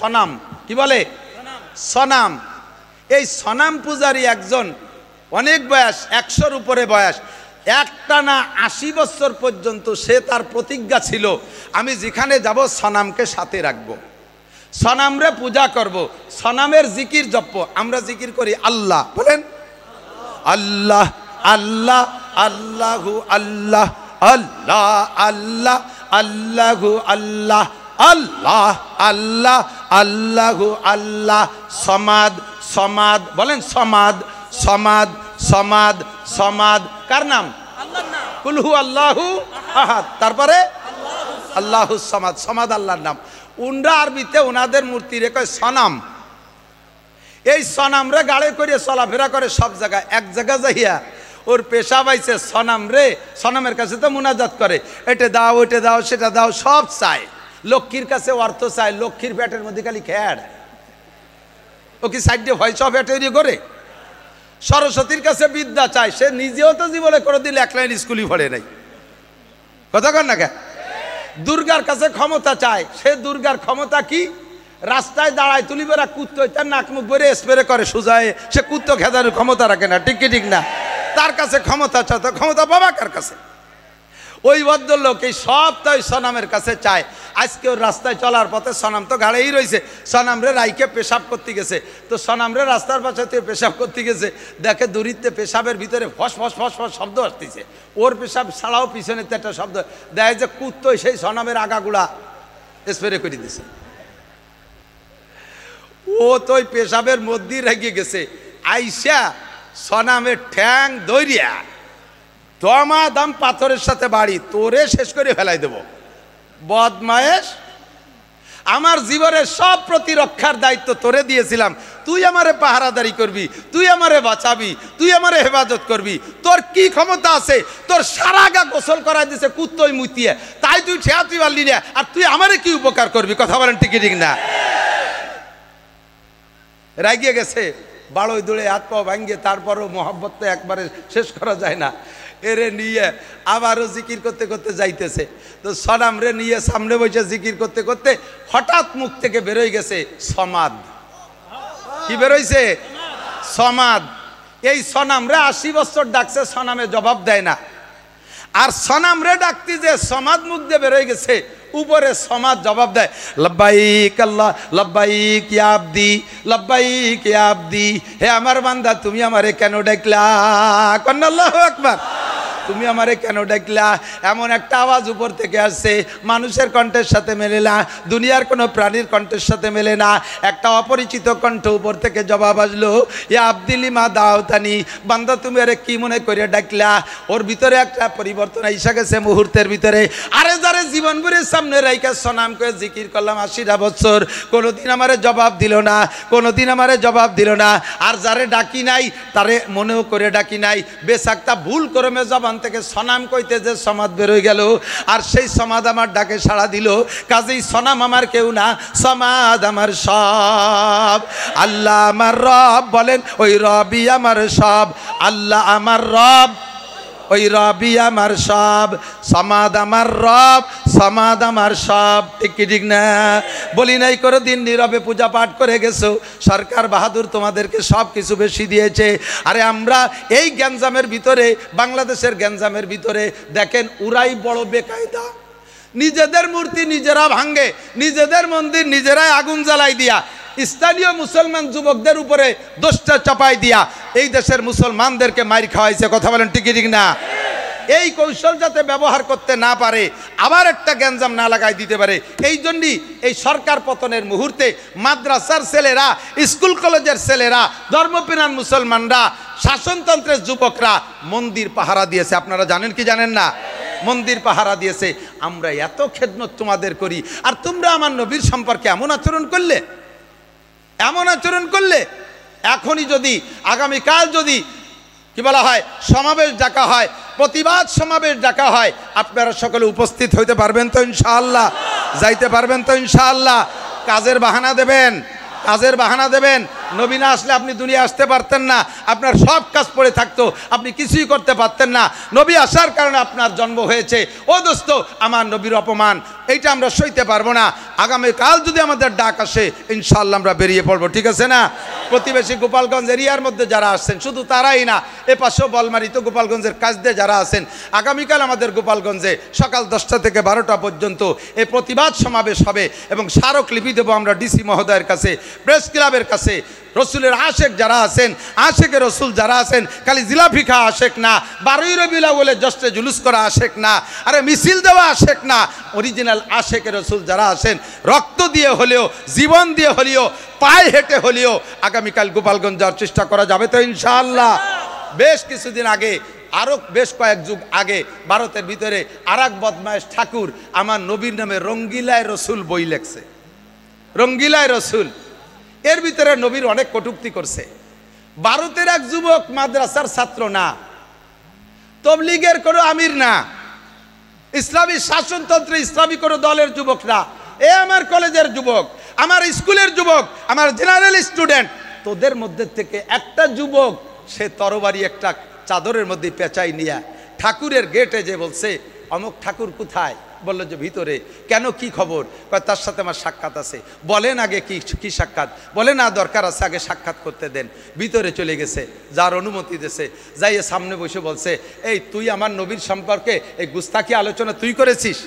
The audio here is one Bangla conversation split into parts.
সনাম। কি বলে? সনাম। এই সনাম পূজারী একজন, অনেক বয়স, 100-র উপরে বয়স, একটানা 80 বছর পর্যন্ত সে তার প্রতিজ্ঞা ছিল, আমি যেখানে যাব সনামকে সাথে রাখবো, সনামরে পূজা করব, সনামের জিকির জপ। আমরা জিকির করি আল্লাহ, বলেন আল্লাহ আল্লাহ আল্লাহু আল্লাহ আল্লাহ আল্লাহ আল্লাহু আল্লাহ আল্লাহ আল্লাহ আল্লাহু আল্লাহ। সমাদ সমাদ, বলেন সমাদ সমাদ সমাদ সমাদ। কার নাম? আল্লাহর নাম। কুল হু আল্লাহু আহাদ, তারপরে আল্লাহু সমাদ। সমাদ আল্লাহর নাম। উনরা আরবিতে ওনাদের মূর্তি রেখে সনাম। এই সনাম রে গাড়ে করে চলাফেরা করে সব জায়গায়। এক জায়গা যাইয়া ওর পেশা পাইছে সনাম রে, সনামের কাছে তো মুনাজাত করে, এটা দাও ওইটা দাও সেটা দাও, সব চায়। লক্ষ্মীর কাছে অর্থ চায়, লক্ষ্মীর পেটের মধ্যে খালি খেয়াড়, ও কি সাইডে ভয় সব তৈরি করে। সরস্বতীর কাছে বিদ্যা চায়, সে নিজেও তো জীবনে করে দিলে 1 লাইন স্কুলই পড়ে নাই, কথা কর না কে। দুর্গার কাছে ক্ষমতা চায়, সে দুর্গার ক্ষমতা কি? রাস্তায় দাঁড়ায় তুলিবেরা কুত্তো তার নাক মুখ ভরে স্প্রে করে সুজায়, সে কুত্তো খেদানোর ক্ষমতা রাখে না, ঠিক কি ঠিক না? তার কাছে ক্ষমতা চায়, তো ক্ষমতা বাবা কার কাছে? ওই ভদ্রলোক এই সব তাই সনামের কাছে চায়। আজকে ওর রাস্তায় চলার পথে সনাম তো গাড়েই রয়েছে, সনাম রে রাইকে পেশাব করতে গেছে, তো সনাম রে রাস্তার পাশে পেশাব করতে গেছে, দেখে দূরিতে পেশাবের ভিতরে ফস ফস ফস ফস শব্দ আসতেছে, ওর পেশাব ছাড়াও পিছনে একটা শব্দ, দেখে যে কুত্তই সেই সনামের আগাগুলা স্প্রে করে দিছে। ও তো ওই পেশাবের মধ্যেই রেগে গেছে, আইসা সনামের ঠ্যাং দৌড়িয়া দমাদম পাথরের সাথে বাড়ি, তোরে শেষ করে ফেলাই দেব বদমায়েশ, আমার জীবনের সব প্রতিরক্ষার দায়িত্ব তোরে দিয়েছিলাম, তুই আমারে পাহারাদারি করবি, তুই আমারে বাঁচাবি, তুই আমারে হেফাজত করবি, তোর কি ক্ষমতা আছে? তোর সারা গা গোসল করাই দিছে কুত্তই মুতিয়ে, তাই তুই ঠেয়া তুই পারলি না, আর তুই আমারে কি উপকার করবি? কথা বলেন ঠিক ঠিক না? রাগিয়ে গেছে, বাড়ই দৌড়ে হাত পাও ভাঙ্গে, তারপরও মহব্বত তো একবারে শেষ করা যায় না। এরে নিয়ে আবারও জিকির করতে করতে যাইতেছে, তো সনাম রে নিয়ে সামনে বসে জিকির করতে করতে হঠাৎ মুখ থেকে বেরোয় গেছে সমাদ। কি বেরোইছে? সমাদ। এই সনাম রে 80 বছর ডাকছে, সনামে জবাব দেয় না। আর সনাম রে ডাকতে যে সমাদ মুখ দিয়ে বেরোয় গেছে, উপরে সমাজ জবাব দেয়, লব্বাইক আল্লাহ লব্বাইক ইয়া আবদি লব্বাইক ইয়া আবদি, হে আমার বান্দা তুমি আমারে কেন ডাকলা? কন আল্লাহু আকবার। তুমি আমারে কেন ডাকলা? এমন একটা আওয়াজ উপর থেকে আসছে, মানুষের কণ্ঠের সাথে মেলে না, দুনিয়ার কোনো প্রাণীর কণ্ঠের সাথে মেলে না, একটা অপরিচিত কণ্ঠ উপর থেকে জবাব আসলো, ইয়া আব্দিলি মা দাওতানি, বান্দা তুমি আরে কি মনে করে ডাকলা? ওর ভিতরে একটা পরিবর্তন এসে গেছে মুহূর্তের ভিতরে। আরে যারে জীবন ভরে সামনে রাইকা সনাম করে জিকির করলাম 80টা বছর, কোনোদিন আমারে জবাব দিল না, কোনোদিন আমারে জবাব দিল না। আর যারে ডাকি নাই তারে মনেও করে ডাকি নাই, বেশাকটা ভুল করমে জবান থেকে সনাম কইতে যে সমাদ বেরোয় গেল, আর সেই সমাদ আমার ডাকে সাড়া দিল। কাজেই সনাম আমার কেউ না, সমাদ আমার সব। আল্লাহ আমার রব, বলেন ওই রবই আমার সব। আল্লাহ আমার রব, ওই রবি আমার সব। সমাদ আমার রব, সমাদ আমার সব। ঠিক কি ঠিক না? বলি নাই করে দিন নীরবে পূজা পাঠ করে গেছো, সরকার বাহাদুর তোমাদেরকে সব কিছু বেশি দিয়েছে। আরে আমরা এই গ্যাঞ্জামের ভিতরে, বাংলাদেশের গ্যাঞ্জামের ভিতরে দেখেন উরাই বড় বেকায়দা, নিজেদের মূর্তি নিজেরা ভাঙ্গে, নিজেদের মন্দির নিজেরাই আগুন জ্বালাই দিয়া, স্থানীয় মুসলমান যুবকদের উপরে দোষটা চাপাই দিয়া এই দেশের মুসলমানদেরকে মার খাওয়াইছে। কথা বলেন ঠিক ঠিক না? এই কৌশল যাতে ব্যবহার করতে না পারে, আবার একটা গ্যাঞ্জাম না লাগাই দিতে পারে, এই জন্যই এই সরকার পতনের মুহূর্তে মাদ্রাসার ছেলেরা, স্কুল কলেজের ছেলেরা, ধর্মপ্রাণ মুসলমানরা, শাসনতন্ত্রের যুবকরা মন্দির পাহারা দিয়েছে। আপনারা জানেন কি জানেন না? মন্দির পাহারা দিয়েছে। আমরা এত খেদমত তোমাদের করি, আর তোমরা আমার নবীর সম্পর্কে এমন আচরণ করলে, এমন আচরণ করলে। এখনই যদি, আগামীকাল যদি কি বলা হয়, সমাবেশ ডাকা হয়, প্রতিবাদ সমাবেশ ডাকা হয়, আপনারা সকলে উপস্থিত হইতে পারবেন তো ইনশাআল্লাহ? যাইতে পারবেন তো ইনশাআল্লাহ? কাজের বাহানা দেবেন, কাজের বাহানা দেবেন। নবী না আসলে আপনি দুনিয়া আসতে পারতেন না, আপনার সব কাজ পড়ে থাকতো, আপনি কিছুই করতে পারতেন না। নবী আসার কারণে আপনার জন্ম হয়েছে। ও দোস্ত, আমার নবীর অপমান এইটা আমরা সইতে পারবো না। আগামীকাল যদি আমাদের ডাক আসে ইনশাআল্লাহ আমরা বেরিয়ে পড়বো, ঠিক আছে না? প্রতিবেশী গোপালগঞ্জ এরিয়ার মধ্যে যারা আসছেন, শুধু তারাই না, এ পাশেও বলমারি তো গোপালগঞ্জের কাছ দিয়ে যারা আছেন, আগামীকাল আমাদের গোপালগঞ্জে সকাল 10টা থেকে 12টা পর্যন্ত এই প্রতিবাদ সমাবেশ হবে এবং স্মারকলিপি দেবো আমরা ডিসি মহোদয়ের কাছে, প্রেস ক্লাবের কাছে। রসুলের আশেক যারা আছেন, আশেকের রসুল যারা আছেন, খালি জিলাপি খাওয়া আশেক না, 12ই রবিউল আউয়ালে জশ্নে জুলুস করা আশেক না, আরে মিছিল দেওয়া আশেক না, অরিজিনাল আশেকের রসুল যারা আছেন, রক্ত দিয়ে হলেও, জীবন দিয়ে হলেও, পায়ে হেঁটে হলেও আগামীকাল গোপালগঞ্জ যাওয়ার চেষ্টা করা যাবে তো ইনশাআল্লাহ। বেশ কিছুদিন আগে, আরও বেশ কয়েক যুগ আগে ভারতের ভিতরে আর এক বদমায়েশ ঠাকুর আমার নবীর নামে রঙ্গিলায় রসুল বই লেখছে, রঙ্গিলায় রসুল। এর ভিতরে নবীর অনেক কটূক্তি করছে। ভারতের এক যুবক মাদ্রাসার ছাত্র না, তবলিগের কোনো আমির না, ইসলামী শাসনতন্ত্র ইসলামী কোনো দলের যুবক না, এ আমার কলেজের যুবক, আমার স্কুলের যুবক, আমার জেনারেল স্টুডেন্ট। তোদের মধ্যে থেকে একটা যুবক সে তরবারি একটা চাদরের মধ্যে পেঁচাই নিয়ে ঠাকুরের গেটে যে বলছে, অমুক ঠাকুর কোথায়? বললো যে ভিতরে। কেন, কি খবর? তার সাথে আমার সাক্ষাৎ আছে। বলেন আগে কি সাক্ষাৎ? বলে না, দরকার আছে, আগে সাক্ষাৎ করতে দেন। ভিতরে চলে গেছে, যার অনুমতি দিয়েছে, যাইয়ে সামনে বসে বলছে, এই তুই আমার নবীর সম্পর্কে এই গুস্তাখি আলোচনা তুই করেছিস?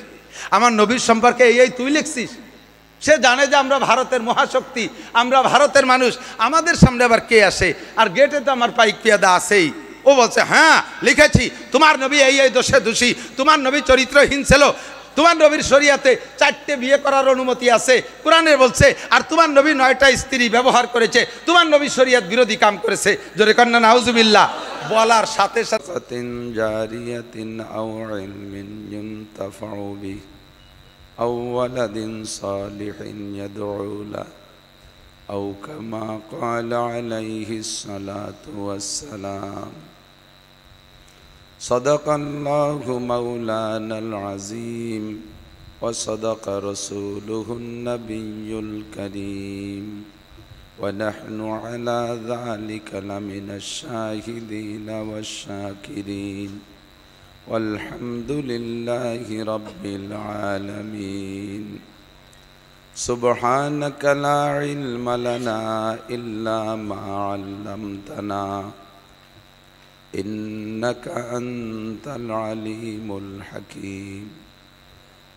আমার নবীর সম্পর্কে এই তুই লিখছিস? সে জানে যে আমরা ভারতের মহাশক্তি, আমরা ভারতের মানুষ, আমাদের সামনে আবার কে আসে? আর গেটে তো আমার পাইক পেয়াদা আছেই। ও বলছে, হ্যাঁ লিখেছি, তোমার নবী এই দোষে দোষী, তোমার নবী চরিত্রহীন ছিল, তোমার নবীর শরিয়াতে 4টে বিয়ে করার অনুমতি আছে, কোরআনে বলছে, আর তোমার নবী 9টা স্ত্রী ব্যবহার করেছে, তোমার নবী শরিয়াত বিরোধী কাম করেছে। জোরে কন্যা নাউজুবিল্লাহ। বলার সাথে সাথে জারিয়াতিন আও ইলমিন ইউনতাফাউ বিহি আও ওয়ালাদিন সালিহিন ইয়াদউ লাহু আও কামা ক্বালা আলাইহিস সালাতু ওয়াস সালাম। সাদাকাল্লাহু মাওলানাল আযীম ওয়া সাদাকা রাসূলুহুন নাবিয়্যুল কারীম ওয়া নাহনু আলা যালিকা লামিনাশ শাহিদিনা ওয়াশ শাকিরিন ওয়ালহামদুলিল্লাহি রাব্বিল আলামিন। সুবহানাকা লা ইলমা লানা ইল্লা মা 'আল্লামতানা ইন্নাকা আনতাল আলিমুল হাকীম।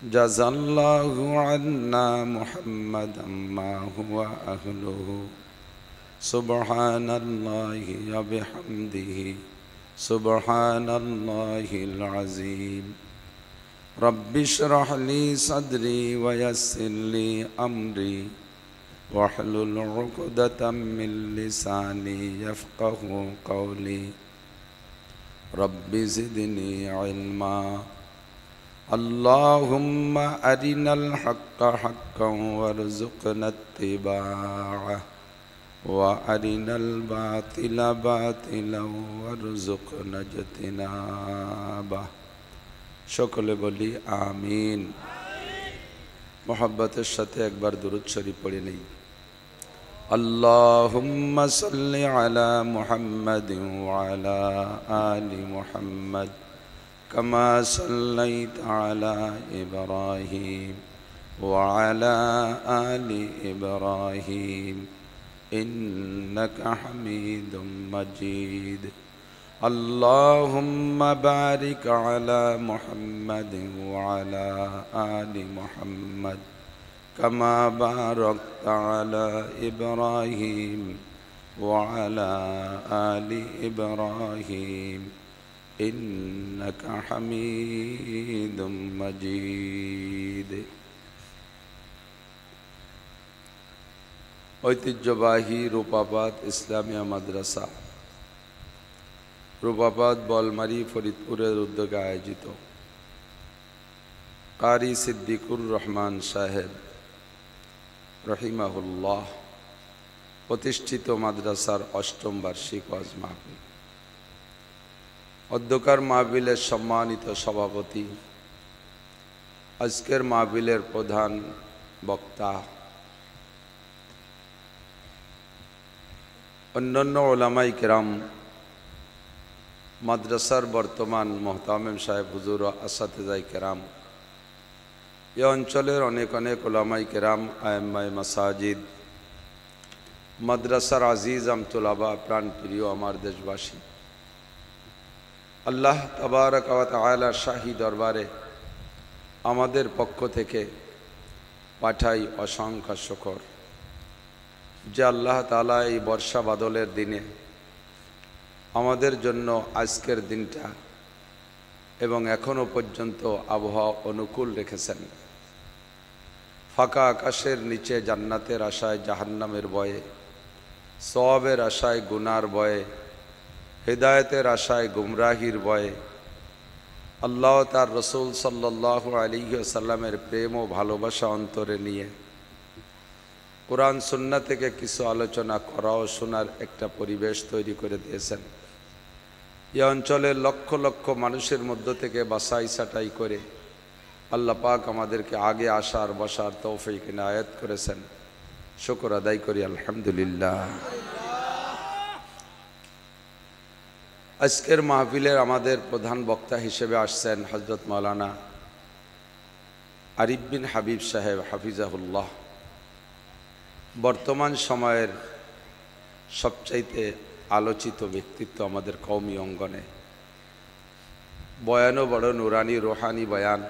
জাযাল্লাহু আন্না মুহাম্মাদাম মা হুয়া আহলুহু সুবহানাল্লাহি ওয়া বিহামদিহি সুবহানাল্লাহিল আযীম। রব্বি ইশরাহ লি সাদরি ওয়া ইয়াসসির লি আমরি ওয়াহলুল উকদাতাম মিন লিসানি ইয়াফকাহু কওলি। রব্বি জিদনি ইলমা। আল্লাহুম্মা আরিনাল হাক্কা হাক্কান ওয়ারযুকনা ইত্তিবা'আহ ওয়া আরিনাল বাতিলা বাতিলান ওয়ারযুকনা ইজতিনাবাহ। সকলে বলি আমিন। মোহাব্বতের সাথে একবার দুরূদ শরীফ পড়ে নেই। আল্লাহুম্মা সাল্লি আলা মুহাম্মাদিন ওয়া আলা আলি মুহাম্মাদ কামা সাল্লাইতা আলা ইব্রাহিম ওয়া আলা আলি ইব্রাহিম ইন্নাকা হামিদুম মাজিদ। اللهم بارك على محمد وعلى آل محمد كما باركت على إبراهيم وعلى آل إبراهيم إنك حميد مجيد। ঐতিহ্যবাহী রূপাবাদ ইসলামিয়া মাদ্রাসা, রূপাবাদ বলমারি ফরিদপুরের উদ্যোগে আয়োজিত কারি সিদ্দিকুর রহমান সাহেব রহিমাহুল্লাহ প্রতিষ্ঠিত মাদ্রাসার ৮ম বার্ষিক ওয়াজ মাহফিল। অধ্যকার মাহফিলের সম্মানিত সভাপতি, আজকের মাহফিলের প্রধান বক্তা, অন্যান্য ওলামাই কেরাম, মাদ্রাসার বর্তমান মোহতামিম সাহেব হুজুর, আসাতেজাই কেরাম, এ অঞ্চলের অনেক অনেক ওলামাই কেরাম, আয়েম্মায়ে মাসাজিদ, মাদ্রাসার আজিজ আমতুলাবা, প্রাণ প্রিয় আমার দেশবাসী, আল্লাহ তাবারক ওয়া তাআলা শাহী দরবারে আমাদের পক্ষ থেকে পাঠাই অসংখ্য শুকর যে আল্লাহ তাআলা এই বর্ষা বাদলের দিনে আমাদের জন্য আজকের দিনটা এবং এখনও পর্যন্ত আবহাওয়া অনুকূল রেখেছেন। ফাঁকা আকাশের নিচে জান্নাতের আশায় জাহান্নামের ভয়ে, সওয়াবের আশায় গুনার ভয়ে, হেদায়েতের আশায় গুমরাহির ভয়ে, আল্লাহ তার রসুল সাল্লাল্লাহু আলাইহি ওয়াসাল্লামের প্রেম ও ভালোবাসা অন্তরে নিয়ে কোরআন সুন্নাহ থেকে কিছু আলোচনা করা ও শোনার একটা পরিবেশ তৈরি করে দিয়েছেন। এই অঞ্চলের লক্ষ লক্ষ মানুষের মধ্য থেকে বাছাই ছাঁটাই করে আল্লাহ পাক আমাদেরকে আগে আসার বসার তৌফিক ইনায়াত করেছেন। শুকর আদায় করি আলহামদুলিল্লাহ। আজকের মাহফিলের আমাদের প্রধান বক্তা হিসেবে আসছেন হযরত মাওলানা আরিফ বিন হাবিব সাহেব হাফিজাহুল্লাহ। বর্তমান সময়ের সবচাইতে আলোচিত ব্যক্তিত্ব আমাদের কওমি অঙ্গনে। বয়ানও বড় নুরানি রোহানি বয়ান,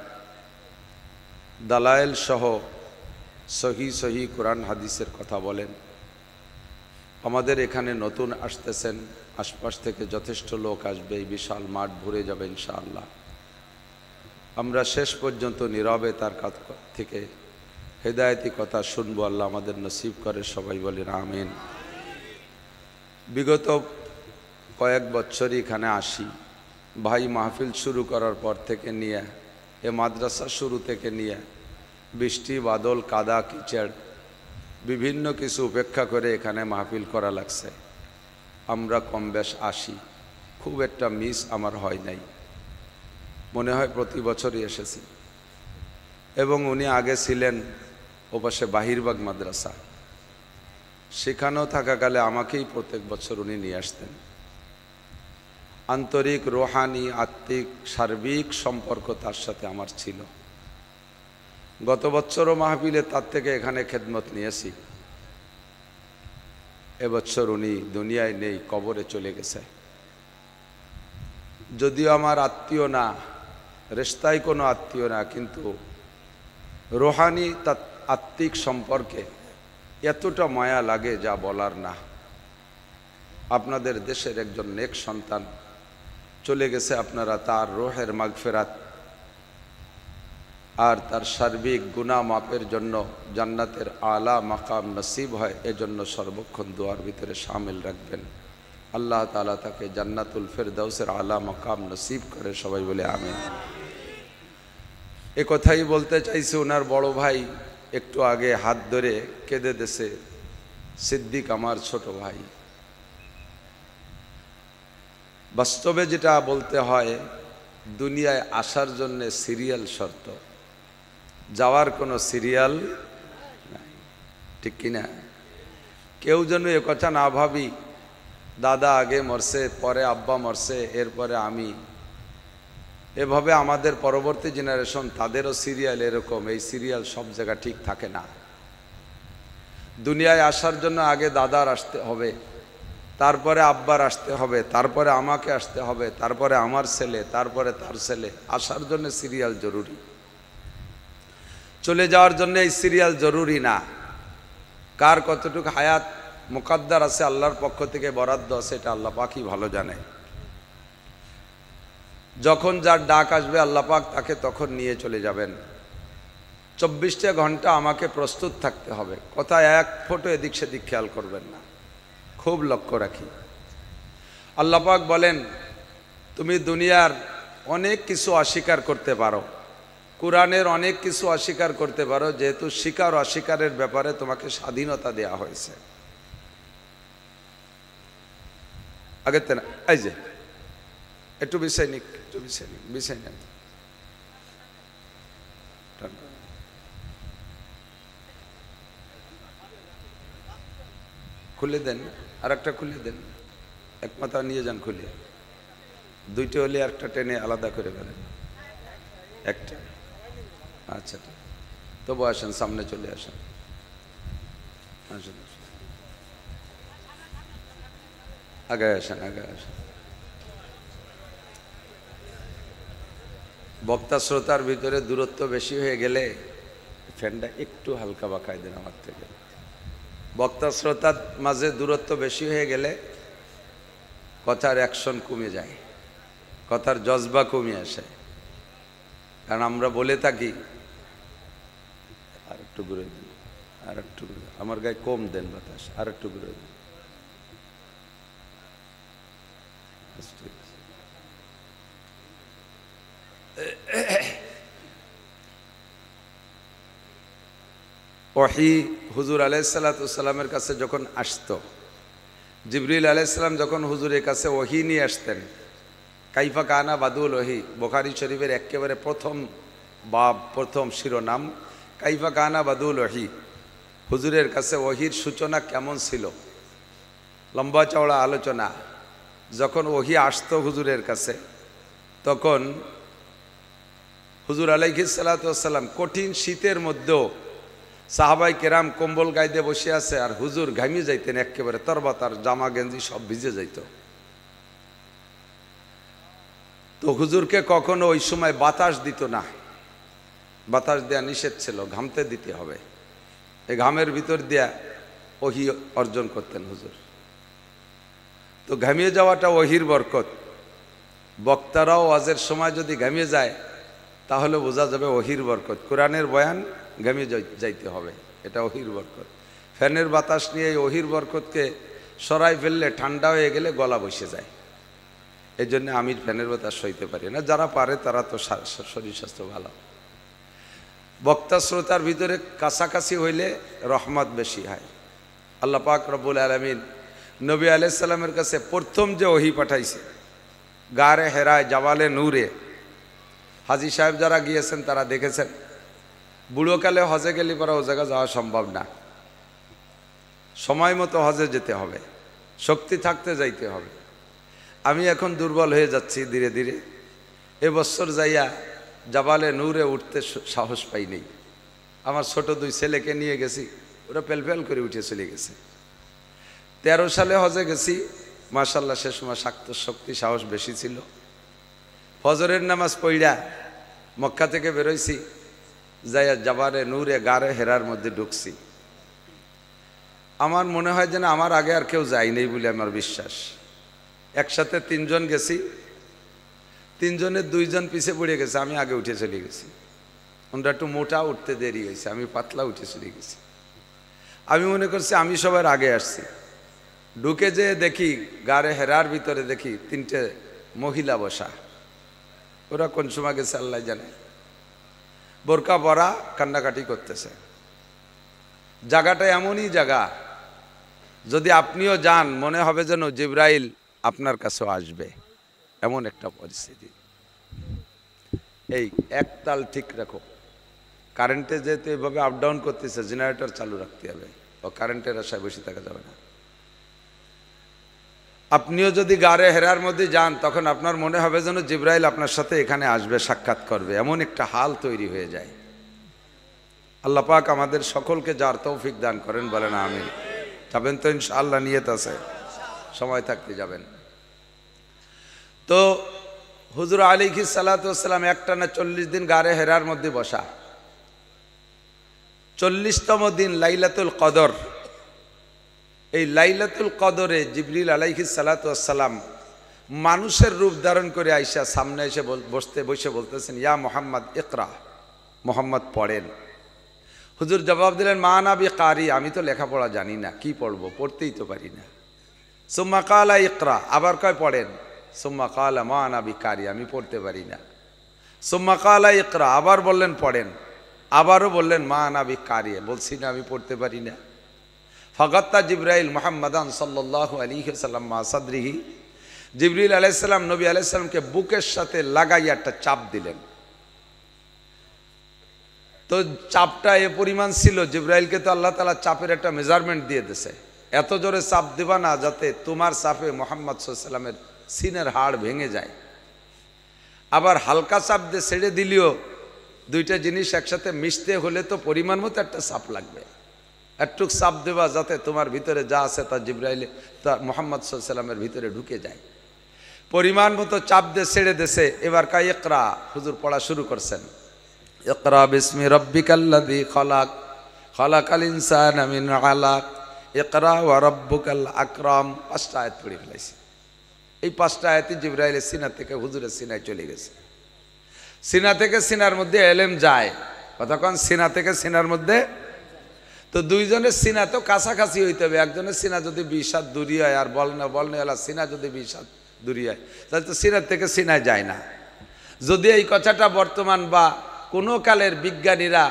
দালায়েল সহ সহি কোরআন হাদিসের কথা বলেন। আমাদের এখানে নতুন আসতেছেন, আশপাশ থেকে যথেষ্ট লোক আসবে, এই বিশাল মাঠ ভরে যাবে ইনশাআল্লাহ। আমরা শেষ পর্যন্ত নীরবে তার কাছ থেকে হেদায়েতি কথা শুনবো। আল্লাহ আমাদের নসিব করে, সবাই বলেন আমিন। বিগত কয়েক বছরই এখানে আসি। ভাই মাহফিল শুরু করার পর থেকে নিয়ে, এ মাদ্রাসা শুরু থেকে নিয়ে, বৃষ্টি বাদল কাদা কিচড় বিভিন্ন কিছু উপেক্ষা করে এখানে মাহফিল করা লাগছে। আমরা কম বেশ আসি, খুব একটা মিস আমার হয় নাই, মনে হয় প্রতি বছরই এসেছি। এবং উনি আগে ছিলেন ওপাশে বাহিরবাগ মাদ্রাসা, সেখানেও থাকাকালে আমাকেই প্রত্যেক বছর উনি নিয়ে আসতেন। আন্তরিক রোহানি আত্মিক সার্বিক সম্পর্ক তার সাথে আমার ছিল। গত বছরও মাহফিলে তার থেকে এখানে খেদমত নিয়েছি। এবছর উনি দুনিয়ায় নেই, কবরে চলে গেছে। যদিও আমার আত্মীয় না, রেশতায় কোনো আত্মীয় না, কিন্তু রোহানি আত্মিক সম্পর্কে এতটা মায়া লাগে যা বলার না। আপনাদের দেশের একজন নেক সন্তান চলে গেছে, আপনারা তার রোহের মাগফিরাত আর তার সার্বিক গুনাহ মাপের জন্য জান্নাতের আলা মাকাম নসিব হয়, এজন্য সর্বক্ষণ দোয়ার ভিতরে শামিল রাখবেন। আল্লাহ তাআলা তাকে জান্নাতুল ফেরদাউসের আলা মাকাম নসিব করে, সবাই বলে আমিন। এ কথাই বলতে চাইছি, ওনার বড় ভাই একটু আগে হাত ধরে কেঁদে দেছে। সিদ্দিক আমার ছোট ভাই। বাস্তবে যেটা বলতে হয়, দুনিয়ায় আসার জন্য সিরিয়াল শর্ত, যাওয়ার কোনো সিরিয়াল নাই, ঠিক কিনা? কেউ যেন এ কথা না ভাবি দাদা আগে মরছে, পরে আব্বা মরছে, এরপরে আমি। এভাবে আমাদের পরবর্তী জেনারেশন, তাদেরও সিরিয়াল এরকম। এই সিরিয়াল সব জায়গা ঠিক থাকে না। দুনিয়ায় আসার জন্য আগে দাদার আসতে হবে, তারপরে আব্বার আসতে হবে, তারপরে আমাকে আসতে হবে, তারপরে আমার ছেলে, তারপরে তার ছেলে। আসার জন্য সিরিয়াল জরুরি, চলে যাওয়ার জন্য এই সিরিয়াল জরুরি না। কার কতটুকু হায়াত মুকদ্দার আছে, আল্লাহর পক্ষ থেকে বরাদ্দ আছে, এটা আল্লাহ পাকই ভালো জানে। যখন যার ডাক আসবে আল্লাহ পাক তাকে তখন নিয়ে চলে যাবেন। 24টা ঘন্টা আমাকে প্রস্তুত থাকতে হবে, কোথায় এক ফোঁটা এদিক সেদিক খেয়াল করবেন না, খুব লক্ষ্য রাখি। আল্লাহ পাক বলেন, তুমি দুনিয়ার অনেক কিছু অস্বীকার করতে পারো, কোরআনের অনেক কিছু অস্বীকার করতে পারো, যেহেতু স্বীকার অস্বীকারের ব্যাপারে তোমাকে স্বাধীনতা দেয়া হয়েছে। আগে তো না, এই যে একটু বিষয় নিক, একটু বিষয় নেন। খুলে দেন, আর একটা খুলে দেন, এক মাথা নিয়ে যান খুলে। দুইটা হলে একটা টেনে আলাদা করে ফেলেন, একটা। আচ্ছা, তবু আসেন, সামনে চলে আসেন, আসেন, আগে আসেন, আগে আসেন। বক্তা শ্রোতার ভিতরে দূরত্ব বেশি হয়ে গেলে ফ্যানটা একটু হালকা বাঁকায় দেন আমার থেকে। বক্তা শ্রোতার মাঝে দূরত্ব বেশি হয়ে গেলে কথার অ্যাকশন কমে যায়, কথার জজবা কমে আসে। কারণ আমরা বলে থাকি, আর একটু ঘুরে দিন, আর একটু ঘুরে, আমার গায়ে কম দেন বাতাস, আর একটু ঘুরে দিন। ওহী হুজুর আলাইহিসসালামের কাছে যখন আসতো, জিবরিল আলাইহিসসালাম যখন হুজুরের কাছে ওহী নিয়ে আসতেন, কাইফা কানা বাদুল ওহী, বুখারী শরীফের একেবারে প্রথম বাব, প্রথম শিরোনাম কাইফা কানা বাদুল ওহী। হুজুরের কাছে ওহীর সূচনা কেমন ছিল, লম্বা চওড়া আলোচনা। যখন ওহী আসতো হুজুরের কাছে, তখন হুজুর আলাইহিসসালাম কঠিন শীতের মধ্যেও সাহাবাই কেরাম কম্বল গায়ে দিয়ে বসে আছে, আর হুজুর ঘামিয়ে যাইতেন একেবারে, তরবাতার জামা গেঞ্জি সব ভিজে যাইত। তো হুজুরকে কখনো ওই সময় বাতাস দিত না, বাতাস দেয়া নিষেধ ছিল, ঘামতে দিতে হবে। এই ঘামের ভিতর দিয়া ওহী অর্জন করতেন হুজুর। তো ঘামিয়ে যাওয়াটা ওহীর বরকত। বক্তারাও ওয়াজের সময় যদি ঘামিয়ে যায় তাহলে বোঝা যাবে ওহীর বরকত। কোরআনের বয়ান ঘামিয়ে যাইতে হবে, এটা ওহীর বরকত। ফ্যানের বাতাস নিয়ে এই ওহীর বরকতকে সরাই ফেললে ঠান্ডা হয়ে গেলে গলা বসে যায়। এই জন্য আমি ফ্যানের বাতাস সইতে পারি না, যারা পারে তারা তো শরীর স্বাস্থ্য ভালো। বক্তা শ্রোতার ভিতরে কাছাকাছি হইলে রহমত বেশি হয়। আল্লাহ পাক রব্বুল আলামিন নবী আলাইহিস সালামের কাছে প্রথম যে ওহী পাঠাইছে, গারে হেরায় জাবালে নূরে, হাজী সাহেব যারা গিয়েছেন তারা দেখেছেন। বুড়োকালে হজে গেলে পরে ও জায়গা যাওয়া সম্ভব না, সময় মতো হজে যেতে হবে, শক্তি থাকতে যাইতে হবে। আমি এখন দুর্বল হয়ে যাচ্ছি ধীরে ধীরে। এবছর যাইয়া জাবালে নূরে উঠতে সাহস পাই নেই। আমার ছোট দুই ছেলেকে নিয়ে গেছি, ওরা পেলপেল করে উঠে চলে গেছে। 13 সালে হজে গেছি, মাশাআল্লাহ সে সময় শক্তি সাহস বেশি ছিল। ফজরের নামাজ পড়া মক্কা থেকে বেরোইছি, যাইয়া জাবালে নূরে গারে হেরার মধ্যে ঢুকছি। আমার মনে হয় যেন আমার আগে আর কেউ যায় নেই বলে আমার বিশ্বাস। একসাথে 3 জন গেছি, 3 জনের 2 জন পিছে পড়ে গেছে, আমি আগে উঠে চলে গেছি। ওনারা একটু মোটা, উঠতে দেরি হয়েছে, আমি পাতলা উঠে চলে গেছি। আমি মনে করছি আমি সবার আগে আসছি। ঢুকে যে দেখি গারে হেরার ভিতরে দেখি 3টে মহিলা বসা। ওরা কোন সময় গেছে আল্লাহ জানে, বোরকা পরা, কান্নাকাটি করতেছে। জায়গাটা এমনই জায়গা, যদি আপনিও যান মনে হবে যেন জিবরাইল আপনার কাছেও আসবে, এমন একটা পরিস্থিতি। এই একতাল ঠিক রাখো। কারেন্টে যেহেতু এভাবে আপ ডাউন করতেছে, জেনারেটর চালু রাখতে হবে, ও কারেন্টের আশায় বসে থাকা যাবে না। আপনিও যদি গারে হেরার মধ্যে যান তখন আপনার মনে হবে যেন জিবরাইল আপনার সাথে এখানে আসবে, সাক্ষাৎ করবে, এমন একটা হাল তৈরি হয়ে যায়। আল্লাহ পাক আমাদের সকলকে যার তৌফিক দান করেন, বলেন আমিন। যাবেন তো ইনশাআল্লাহ, নিয়ত আছে, সময় থাকতে যাবেন। তো হুজুর আলাইহিস সালাতু ওয়াস সালাম একটানা 40 দিন গারে হেরার মধ্যে বসা। 40তম দিন লাইলাতুল কদর। এই লাইলাতুল কদরে জিবরিল আলাইহিস সালাতু ওয়াস সালাম মানুষের রূপ ধারণ করে আইসা সামনে এসে বসে বলতেছেন, ইয়া মুহাম্মদ ইকরা, মুহাম্মদ পড়েন। হুজুর জবাব দিলেন, মা আনা বিকারি, আমি তো লেখাপড়া জানি না, কি পড়বো, পড়তেই তো পারি না। সুম্মা কালা ইকরা, আবার কয় পড়েন। সুম্মা কালা মা আনা বিকারি, আমি পড়তে পারি না। সুম্মা কালা ইকরা, আবার বললেন পড়েন। আবারও বললেন মা আনা বিকারি, বলছি না আমি পড়তে পারি না। ফাগাত্তা জিবরাইল মুহাম্মাদান সাল্লাল্লাহু আলাইহি ওয়াসাল্লাম মা সাদরিহি, জিবরিল আলাইহিস সালাম নবী আলাইহিস সালামকে বুকের সাথে লাগাইয়া একটা চাপ দিলেন। তো চাপটা এ পরিমাণ ছিল, জিবরাইলকে তো আল্লাহ তাআলা চাপের একটা মেজারমেন্ট দিয়ে দিয়েছে, এত জোরে চাপ দিবা না যাতে তোমার চাপে মুহাম্মদ সাল্লাল্লাহু আলাইহি ওয়াসাল্লামের সিনের হাড় ভেঙে যায়। আবার হালকা চাপ দিয়ে ছেড়ে দিলেও দুইটা জিনিস একসাথে মিশতে হলে তো পরিমাণ মতো একটা চাপ লাগবে, একটু চাপ দেবা যাতে তোমার ভিতরে যা আছে তা জিবরাইলে তা মুহাম্মদ সাল্লাল্লাহু আলাইহি ওয়াসাল্লামের ভিতরে ঢুকে যায়। পরিমাণ মতো চাপ দিয়ে ছেড়ে দেশে এবার কাই ইকরা হুজুর পড়া শুরু করছেন। ইকরা বিসমি রাব্বিকাল্লাযী খালাক খালাকাল ইনসানা মিন আলাক ইকরা ওয়া রাব্বুকাল আকরাম। 5টা আয়াত পড়ে ফেলেছি। এই 5টা আয়াতই জিবরাইলের সিনা থেকে হুজুরের সিনায় চলে গেছে। সিনা থেকে সিনার মধ্যে এলেম যায়, কতক্ষণ সিনা থেকে সিনার মধ্যে। তো দুইজনের সিনা তো কাছাকাছি হইতে হবে। একজনের সিনা যদি 20 হাত দূরি হয় আর বলনেওয়ালা সিনা যদি 20 হাত দূরি হয় তাহলে তো সিনার থেকে সিনায় যায় না। যদি এই কথাটা বর্তমান বা কোনো কালের বিজ্ঞানীরা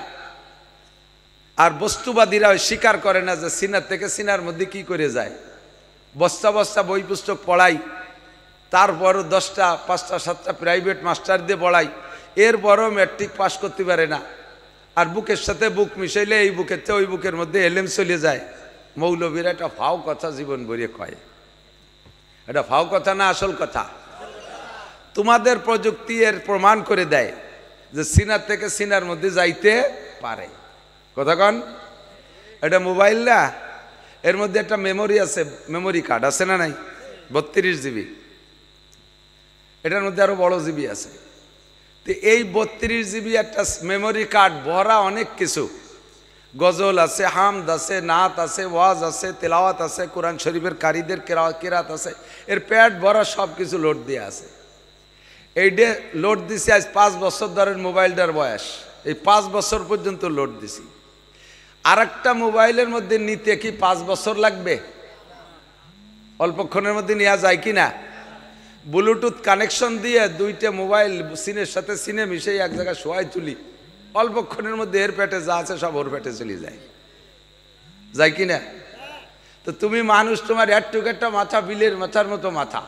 আর বস্তুবাদীরা স্বীকার করে না যে সিনার থেকে সিনার মধ্যে কি করে যায়, বস্তা বস্তা বই পুস্তক পড়াই, তারপরও 10টা 5টা 7টা প্রাইভেট মাস্টার দিয়ে পড়াই, এরপরও ম্যাট্রিক পাস করতে পারে না। আর বুকের সাথে বুক মিশাইলে এই বুকের চেয়ে ওই বুকের মধ্যে এলেম চলে যায়। মৌলবীরা এটা ফাও কথা জীবন ভরিয়ে কয়। এটা ফাও কথা না আসল কথা? তোমাদের প্রযুক্তি এর প্রমাণ করে দেয় যে সিনার থেকে সিনার মধ্যে যাইতে পারে। কতক্ষণ? এটা মোবাইল না, এর মধ্যে একটা মেমোরি আছে, মেমোরি কার্ড আছে না নাই? 32 জিবি। এটার মধ্যে আরো বড় জিবি আছে। তো এই 32 জিবি একটা মেমোরি কার্ড ভরা অনেক কিছু, গজল আছে, হামদ আছে, নাত আছে, ওয়াজ আছে, তেলাওয়াত আছে, কোরআন শরীফের কারীদের কিরাত আছে, এর প্যাড ভরা সব কিছু লোড দিয়ে আছে। এইটা লোড দিছি আজ 5 বছর ধরে মোবাইলটার বয়স, এই 5 বছর পর্যন্ত লোড দিছি। আর একটা মোবাইলের মধ্যে নিতে কি 5 বছর লাগবে? অল্পক্ষণের মধ্যে নেওয়া যায় কি না? ব্লুটুথ কানেকশন দিয়ে 2টা মোবাইল সিনের সাথে সিনে মিশিয়ে এক জায়গায় শোয়াই তুলি, অল্পক্ষণের মধ্যে এর পেটে যা আছে সব ওর পেটে চলে যায়, যায় কি না? তো তুমি মানুষ, তোমার একটুক একটা মাথা বিলের মাথার মতো মাথা,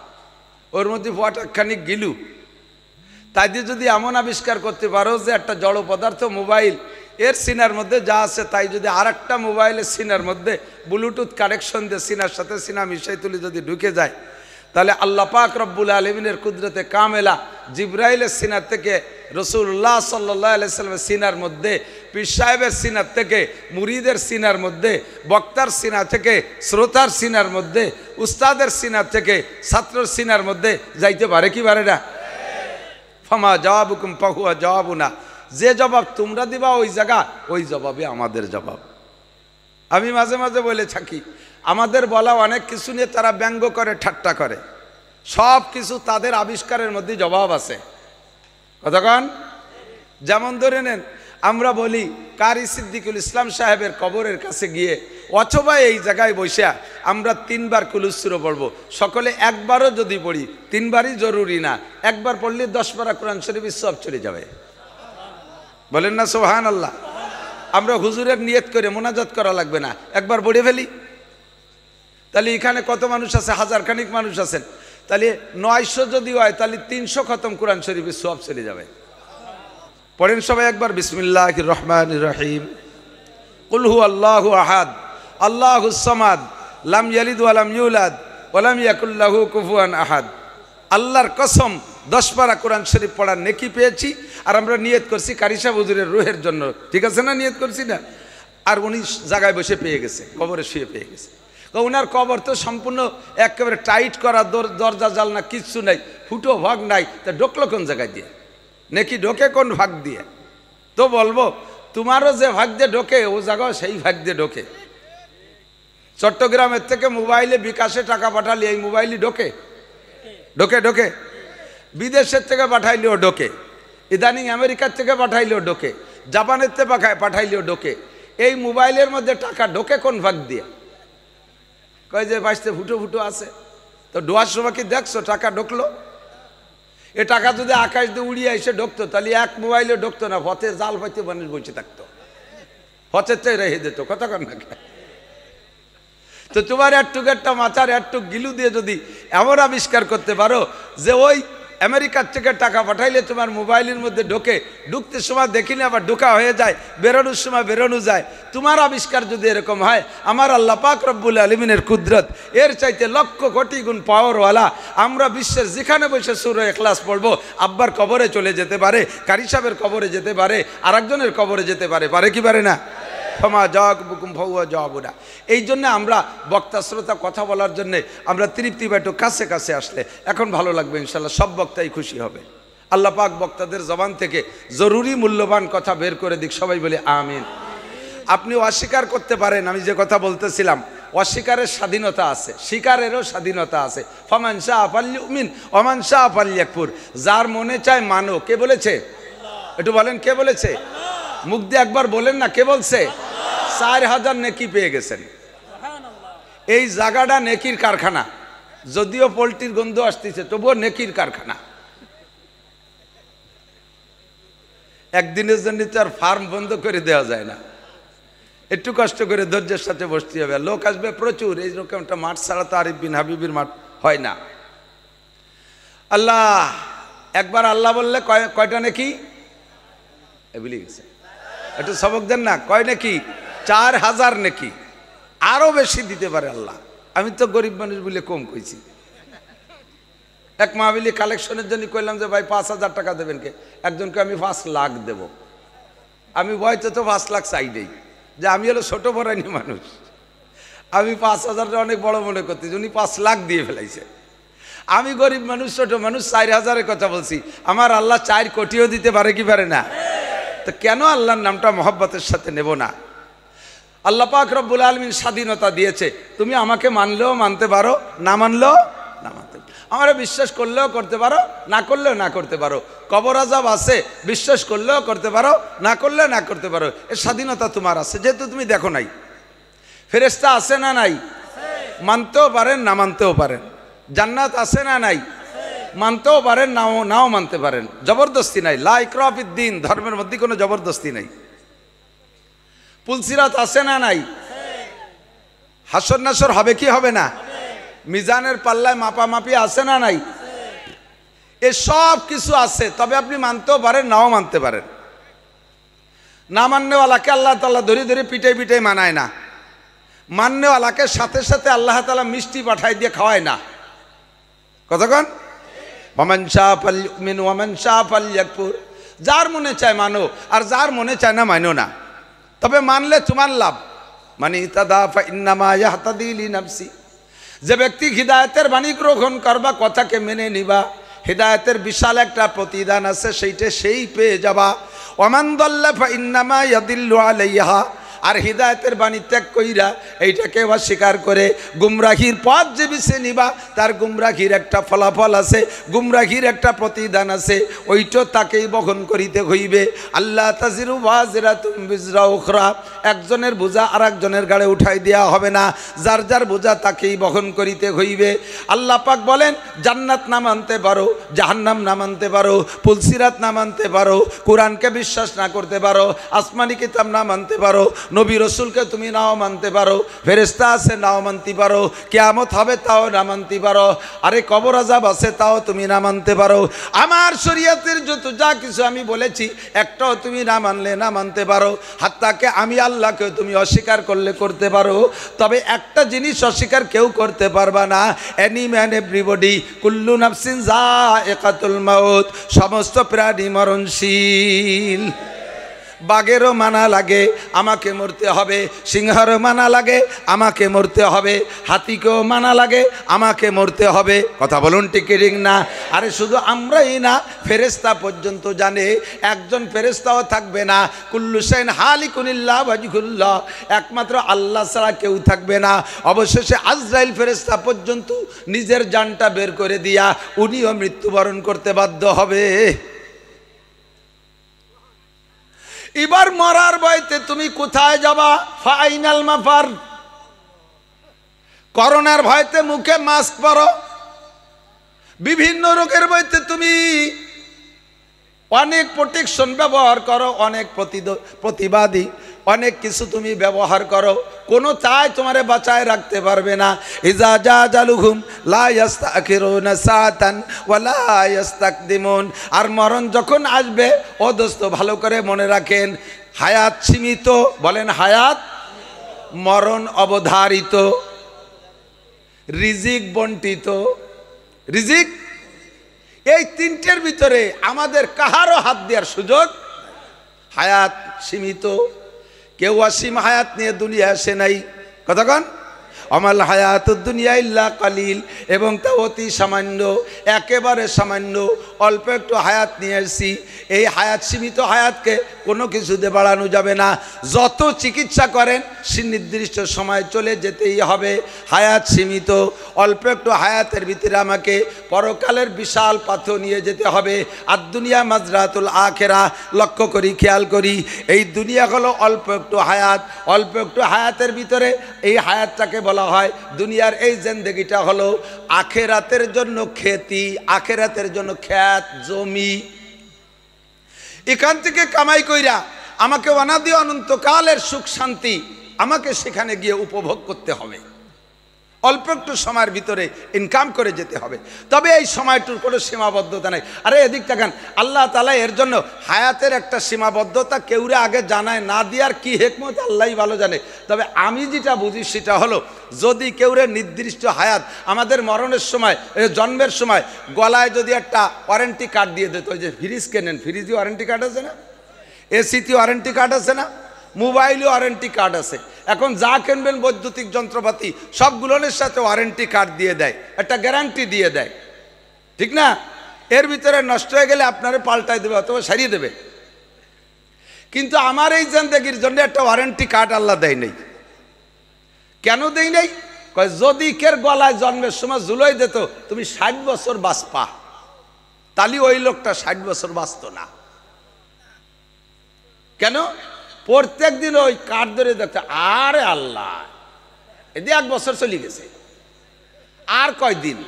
ওর মধ্যে ফটাকখানিক গিলু, তাই দিয়ে যদি এমন আবিষ্কার করতে পারো যে একটা জড় পদার্থ মোবাইল এর সিনার মধ্যে যা আছে তাই যদি আর একটা মোবাইলের সিনার মধ্যে ব্লুটুথ কানেকশন দিয়ে সিনার সাথে সিনা মিশাই তুলি যদি ঢুকে যায়, তাহলে আল্লাহ পাক রব্বুল আলমিনের কুদরতে কামেলা জিবরাইলের সিনার থেকে রসুল্লাহ সাল্লাল্লাহু আলাইহি সাল্লামের সিনার মধ্যে, পীর সাহেবের সিনার থেকে মুরিদের সিনার মধ্যে, বক্তার সিনা থেকে শ্রোতার সিনার মধ্যে, উস্তাদের সিনার থেকে ছাত্রর সিনার মধ্যে যাইতে পারে কি পারে না? ফামা জবাবুকুম ফাহুয়া জবাবুনা। যে জবাব তোমরা দিবা ওই জায়গা, ওই জবাবে আমাদের জবাব। আমি মাঝে মাঝে বলে থাকি, আমাদের বলা অনেক কিছু নিয়ে তারা ব্যঙ্গ করে, ঠাট্টা করে, সব কিছু তাদের আবিষ্কারের মধ্যে জবাব আছে। কতক্ষণ? যেমন ধরে নেন, আমরা বলি কারি সিদ্দিকুল ইসলাম সাহেবের কবরের কাছে গিয়ে অথবা এই জায়গায় বসে আমরা 3 বার কুলুসুরো পড়বো, সকলে একবারও যদি পড়ি, 3 বারই জরুরি না, একবার পড়লে 10 পারা কোরআন শরীফ সব চলে যাবে। বলেন না সুবহানাল্লাহ? আমরা হুজুরের নিয়ত করে মোনাজাত করা লাগবে না, একবার পড়ে ফেলি। তাহলে এখানে কত মানুষ আছে? 1000 খানিক মানুষ আছেন। তাহলে 900 যদি হয় তাহলে 300 খতম কোরআন শরীফের সওয়াব চলে যাবে। পড়েন সবাই একবার, বিসমিল্লাহির রহমানির রহিম। কুল হুয়াল্লাহু আহাদ আল্লাহুস সামাদ লাম ইয়ালিদ ওয়া লাম ইউলাদ ওয়া লাম ইয়াকুল লাহু কুফুয়ান আহাদ। আল্লাহর কসম 10 পারা কোরআন শরীফ পড়ার নেকি পেয়েছি, আর আমরা নিয়ত করছি কারি সাহেব হুজুরের রুহের জন্য, ঠিক আছে না? নিয়ত করছি না? আর উনি জায়গায় বসে পেয়ে গেছে, কবরে শুয়ে পেয়ে গেছে। ওনার কবর তো সম্পূর্ণ একেবারে টাইট করা, দরজা জালনা কিচ্ছু নাই, ফুটো ভাগ নাই, তা ঢোকলো কোন জায়গায় দিয়ে? নাকি ঢোকে কোন ভাগ দিয়ে? তো বলবো তোমারও যে ভাগ দিয়ে ঢোকে ও জায়গা সেই ভাগ দিয়ে ঢোকে। চট্টগ্রামের থেকে মোবাইলে বিকাশে টাকা পাঠালে এই মোবাইলই ঢোকে, ঢোকে ঢোকে। বিদেশের থেকে পাঠাইলেও ঢোকে, ইদানিং আমেরিকার থেকে পাঠাইলেও ঢোকে, জাপানের থেকে পাঠাইলেও ঢোকে। এই মোবাইলের মধ্যে টাকা ঢোকে কোন ভাগ দিয়ে? কয় যে বাঁচতে ফুটো ফুটো আছে। তো ডোয়ার সময় কি দেখছো টাকা ঢুকলো? এ টাকা যদি আকাশ দিয়ে উড়িয়ে এসে ঢুকতো তাহলে এক মোবাইলে ঢুকতো না, পথে জাল পাইতে মানুষ বসে থাকতো, পথের চাই রেখে দিত। কথা কন না? তো তোমার একটুক একটা মাথার একটুক গিলু দিয়ে যদি এমন আবিষ্কার করতে পারো যে ওই আমেরিকার থেকে টাকা পাঠাইলে তোমার মোবাইলের মধ্যে ঢুকতে সময় দেখিনি আবার ঢোকা হয়ে যায়, বেরোনোর সময় বেরোনো যায়। তোমার আবিষ্কার যদি এরকম হয়, আমার আল্লাহ পাক রব্বুল আলমিনের কুদরত এর চাইতে লক্ষ কোটি গুণ পাওয়ারওয়ালা। আমরা বিশ্বের যেখানে বসে সূরা ইখলাস পড়বো, আব্বার কবরে চলে যেতে পারে, কারি সাহেবের কবরে যেতে পারে, আরেকজনের কবরে যেতে পারে, পারে কি পারে না? ক্ষমা জগ বুকুম ফৌয়া জবাবুরা। এই জন্য আমরা বক্তা শ্রোতা কথা বলার জন্যে আমরা তৃপ্তি বা একটু কাছে কাছে আসলে এখন ভালো লাগবে ইনশাল্লাহ, সব বক্তাই খুশি হবে। আল্লাহ পাক বক্তাদের জবান থেকে জরুরি মূল্যবান কথা বের করে দিক, সবাই বলে আমিন। আপনি অস্বীকার করতে পারেন, আমি যে কথা বলতেছিলাম, অস্বীকারের স্বাধীনতা আছে, স্বীকারেরও স্বাধীনতা আছে। ফামান শাআ ফালইউমিন ওয়া মান শাআ ফালইয়াকফুর। যার মনে চায় মানো। কে বলেছে? একটু বলেন, কে বলেছে? মুখ দিয়ে একবার বলেন না, কে বলছে? 4000 নেকি পেয়ে গেছেন। এই জায়গাটা নেকির কারখানা, যদিও পোল্ট্রির গন্ধ আসতেছে তবুও নেকির কারখানা। একদিনের জন্য তো আর ফার্ম বন্ধ করে দেওয়া যায় না, একটু কষ্ট করে ধৈর্যের সাথে বসতে হবে। লোক আসবে প্রচুর, এইরকম একটা মাঠ ছাড়া তো আরিফ বিন হাবিবের মাঠ হয় না। আল্লাহ একবার আল্লাহ বললে কয়টা নেকি ভুলে গেছে, একটু সবক দেন না। কয় নেকি? 4000 নেকি, আরো বেশি দিতে পারে আল্লাহ। আমি তো গরিব মানুষ বলে কম কইছি। এক মাহফিলে কালেকশনের জন্য কইলাম যে ভাই 5000 টাকা দেবেন কে? একজনকে আমি 5 লাখ দেব। আমি বয়তে তো 5 লাখ চাই নেই, যে আমি হলো ছোট বড়াইনি মানুষ, আমি 5000টা অনেক বড় মনে করতে, উনি 5 লাখ দিয়ে ফেলাইছে। আমি গরিব মানুষ, ছোট মানুষ, 4000-এর কথা বলছি। আমার আল্লাহ 4 কোটিও দিতে পারে কি পারে না? তো কেন আল্লাহর নামটা মহব্বতের সাথে নেব না? আল্লাহ পাক রব্বুল আলামিন স্বাধীনতা দিয়েছে, তুমি আমাকে মানলেও মানতে পারো, না মানলেও না মানতে পারো। আমরা বিশ্বাস করলেও করতে পারো, না করলেও না করতে পারো। কবর আযাব আছে, বিশ্বাস করলেও করতে পারো, না করলেও না করতে পারো। এর স্বাধীনতা তোমার আছে, যেহেতু তুমি দেখো নাই। ফেরেশতা আছে না নাই? মানতেও পারেন, না মানতেও পারেন। জান্নাত আছে না নাই? মানতেও পারেন, নাও মানতে পারেন। জবরদস্তি নাই, লা ইকরাহা ফিদ্দীন, ধর্মের মধ্যে কোনো জবরদস্তি নাই। পুলসিরাত আছে না নাই? হাসর নাসর হবে কি হবে না? মিজানের পাল্লায় মাপামাপি আছে না নাই? এ সব কিছু আছে, তবে আপনি মানতেও পারেন, নাও মানতে পারেন। না মাননেওয়ালাকে আল্লাহ তাআলা ধরে ধরে পিটাই পিটাই মানায় না, মাননেওয়ালাকে সাথে সাথে আল্লাহ তাআলা মিষ্টি পাঠাই দিয়ে খাওয়ায় না। কতক্ষণ? ওয়ামান শাআ ফালইউমিন ওয়া মান শাআ ফালইয়াকফুর। যার মনে চায় মানো, আর যার মনে চায় না মানো না। তবে মানলে তোমার লাভ। মানে ইহতাদা ফা ইন্নামা ইয়াহতাদি লিনাফসি। যে ব্যক্তি হিদায়াতের বাণী গ্রহণ করবা, কথাকে মেনে নিবা, হিদায়াতের বিশাল একটা প্রতিদান আছে, সেইটা সেই পেয়ে যাবা। ওয়ামান দাল্লা ফা ইন্নামা ইয়াদিল্লু আলাইহা। আর হিদায়াতের বাণী ত্যাগ কইরা এইটাকে অস্বীকার করে গুমরাহির পথ যে বেছে নিবা, তার গুমরাহির একটা ফলাফল আছে, গুমরাহির একটা প্রতিদান আছে, ওইটা তাকেই বহন করিতে হইবে। আল্লাহ তাজিরু ওয়াজিরাতুম বিজরা উখরা। একজনের বোঝা আর একজনের গাড়ে উঠাই দেওয়া হবে না, যার যার বোঝা তাকেই বহন করিতে হইবে। আল্লাহ পাক বলেন, জান্নাত না মানতে পারো, জাহান্নাম না মানতে পারো, পুলসিরাত না মানতে পারো, কোরআনকে বিশ্বাস না করতে পারো, আসমানি কিতাব না মানতে পারো, নবী রসুলকে তুমি নাও মানতে পারো, ফেরেশতা আছে নাও মানতে পারো, কিয়ামত হবে তাও না মানতে পারো, আরে কবর আযাব আছে তাও তুমি না মানতে পারো। আমার শরীয়তের যত যা কিছু আমি বলেছি একটাও তুমি না মানলে না মানতে পারো। হাত্তাকে আমি আল্লাহকে তুমি অস্বীকার করলে করতে পারো, তবে একটা জিনিস অস্বীকার কেউ করতে পারবা না, এনি ম্যান এভরিবডি কুল্লু নাফসিন যায়িকাতুল মাউত। সমস্ত প্রাণী মরণশীল। বাঘেরও মানা লাগে আমাকে মরতে হবে, সিংহেরও মানা লাগে আমাকে মরতে হবে, হাতিকেও মানা লাগে আমাকে মরতে হবে। কথা বলুন ঠিক কি ঠিক না? আরে শুধু আমরাই না, ফেরেশতা পর্যন্ত জানে একজন ফেরেশতাও থাকবে না। কুল্লু শাইইন হালিকুন ইল্লা ওয়াজহুল্লাহ। একমাত্র আল্লাহ ছাড়া কেউ থাকবে না। অবশেষে আজরাইল ফেরেশতা পর্যন্ত নিজের জানটা বের করে দিয়া উনিও মৃত্যুবরণ করতে বাধ্য হবে। এবার মরার ভয়তে তুমি কোথায় যাবা? ফাইনাল মাফার। করোনার ভয়তে মুখে মাস্ক পরো, বিভিন্ন রোগের ভয়তে তুমি অনেক প্রোটেকশন ব্যবহার করো, অনেক প্রতিবাদী অনেক কিছু তুমি ব্যবহার করো, কোনো তাই তোমারে বাঁচায় রাখতে পারবে না। ইজা জালুহুম লা ইস্তাখিরুনা সাআতান ওয়া লা ইস্তাকদিমুন। আর মরণ যখন আসবে, ও দোস্ত ভালো করে মনে রাখেন, হায়াত সীমিত, বলেন হায়াত, মরণ অবধারিত, রিজিক বন্টিত। রিজিক এই তিনটের ভিতরে আমাদের কাহারও হাত দেওয়ার সুযোগ। হায়াত সীমিত, কেউ অসীম হায়াত নিয়ে দুনিয়া আসে নাই, কতক্ষণ আমাল হায়াতুদ দুনিয়া ইল্লা কালিল, এবং তা অতি সামান্য, একেবারে সামান্য, অল্প একটু হায়াত নিয়ে এসেছি। এই হায়াত সীমিত হায়াতকে কোনো কিছুতে বাড়ানো যাবে না। যত চিকিৎসা করেন সে নির্দিষ্ট সময় চলে যেতেই হবে। হায়াত সীমিত, অল্প একটু হায়াতের ভিতরে আমাকে পরকালের বিশাল পাথর নিয়ে যেতে হবে। আর দুনিয়া মাজরাতুল আখেরা, লক্ষ্য করি, খেয়াল করি, এই দুনিয়া হলো অল্প একটু হায়াত। অল্প একটু হায়াতের ভিতরে এই হায়াতটাকে বলা হয় দুনিয়ার এই জিন্দেগিটা হলো আখেরাতের জন্য খেতি, আখেরাতের জন্য ক্ষেত জমি। এখান থেকে কামাই কইরা আমাকে অনাদি অনন্তকালের সুখ শান্তি আমাকে সেখানে গিয়ে উপভোগ করতে হবে। অল্প একটু সময়ের ভিতরে ইনকাম করে যেতে হবে, তবে এই সময়টুর কোনো সীমাবদ্ধতা নেই। আরে এদিক তাকান, আল্লাহ তাআলা এর জন্য হায়াতের একটা সীমাবদ্ধতা কেউরে আগে জানায় না দিয়ার কি হিকমত আল্লাহই ভালো জানে। তবে আমি যেটা বুঝি সেটা হলো, যদি কেউরে নির্দিষ্ট হায়াত আমাদের মরণের সময়, জন্মের সময় গলায় যদি একটা ওয়ারেন্টি কার্ড দিয়ে দিত, ওই যে ফ্রিজ কেনেন, ফ্রিজে ওয়ারেন্টি কার্ড আছে না, এসিতে ওয়ারেন্টি কার্ড আছে না, মোবাইলে ওয়ারেন্টি কার্ড আছে, এখন যা কিনবেন বৈদ্যুতিক যন্ত্রপাতি সবগুলোর সাথে ওয়ারেন্টি কার্ড দিয়ে দেয়, একটা গ্যারান্টি দিয়ে দেয়, ঠিক না? এর ভিতরে নষ্ট হয়ে গেলে আপনারে পাল্টাই দেবে অথবা সারিয়ে দেবে। কিন্তু আমার এই জিন্দেগির জন্য একটা ওয়ারেন্টি কার্ড আল্লাহ দেয় নাই। কেন দেয় নাই? কয় যদি কের গলায় জন্মের সময় জুলাই দিত তুমি 60 বছর বাঁচপা, তাহলে ওই লোকটা 60 বছর বাঁচত না। কেন? প্রত্যেক দিন ওই কাঠ ধরে দেখতে, আরে আল্লাহ এদি 1 বছর চলে গেছে, আর কয়দিন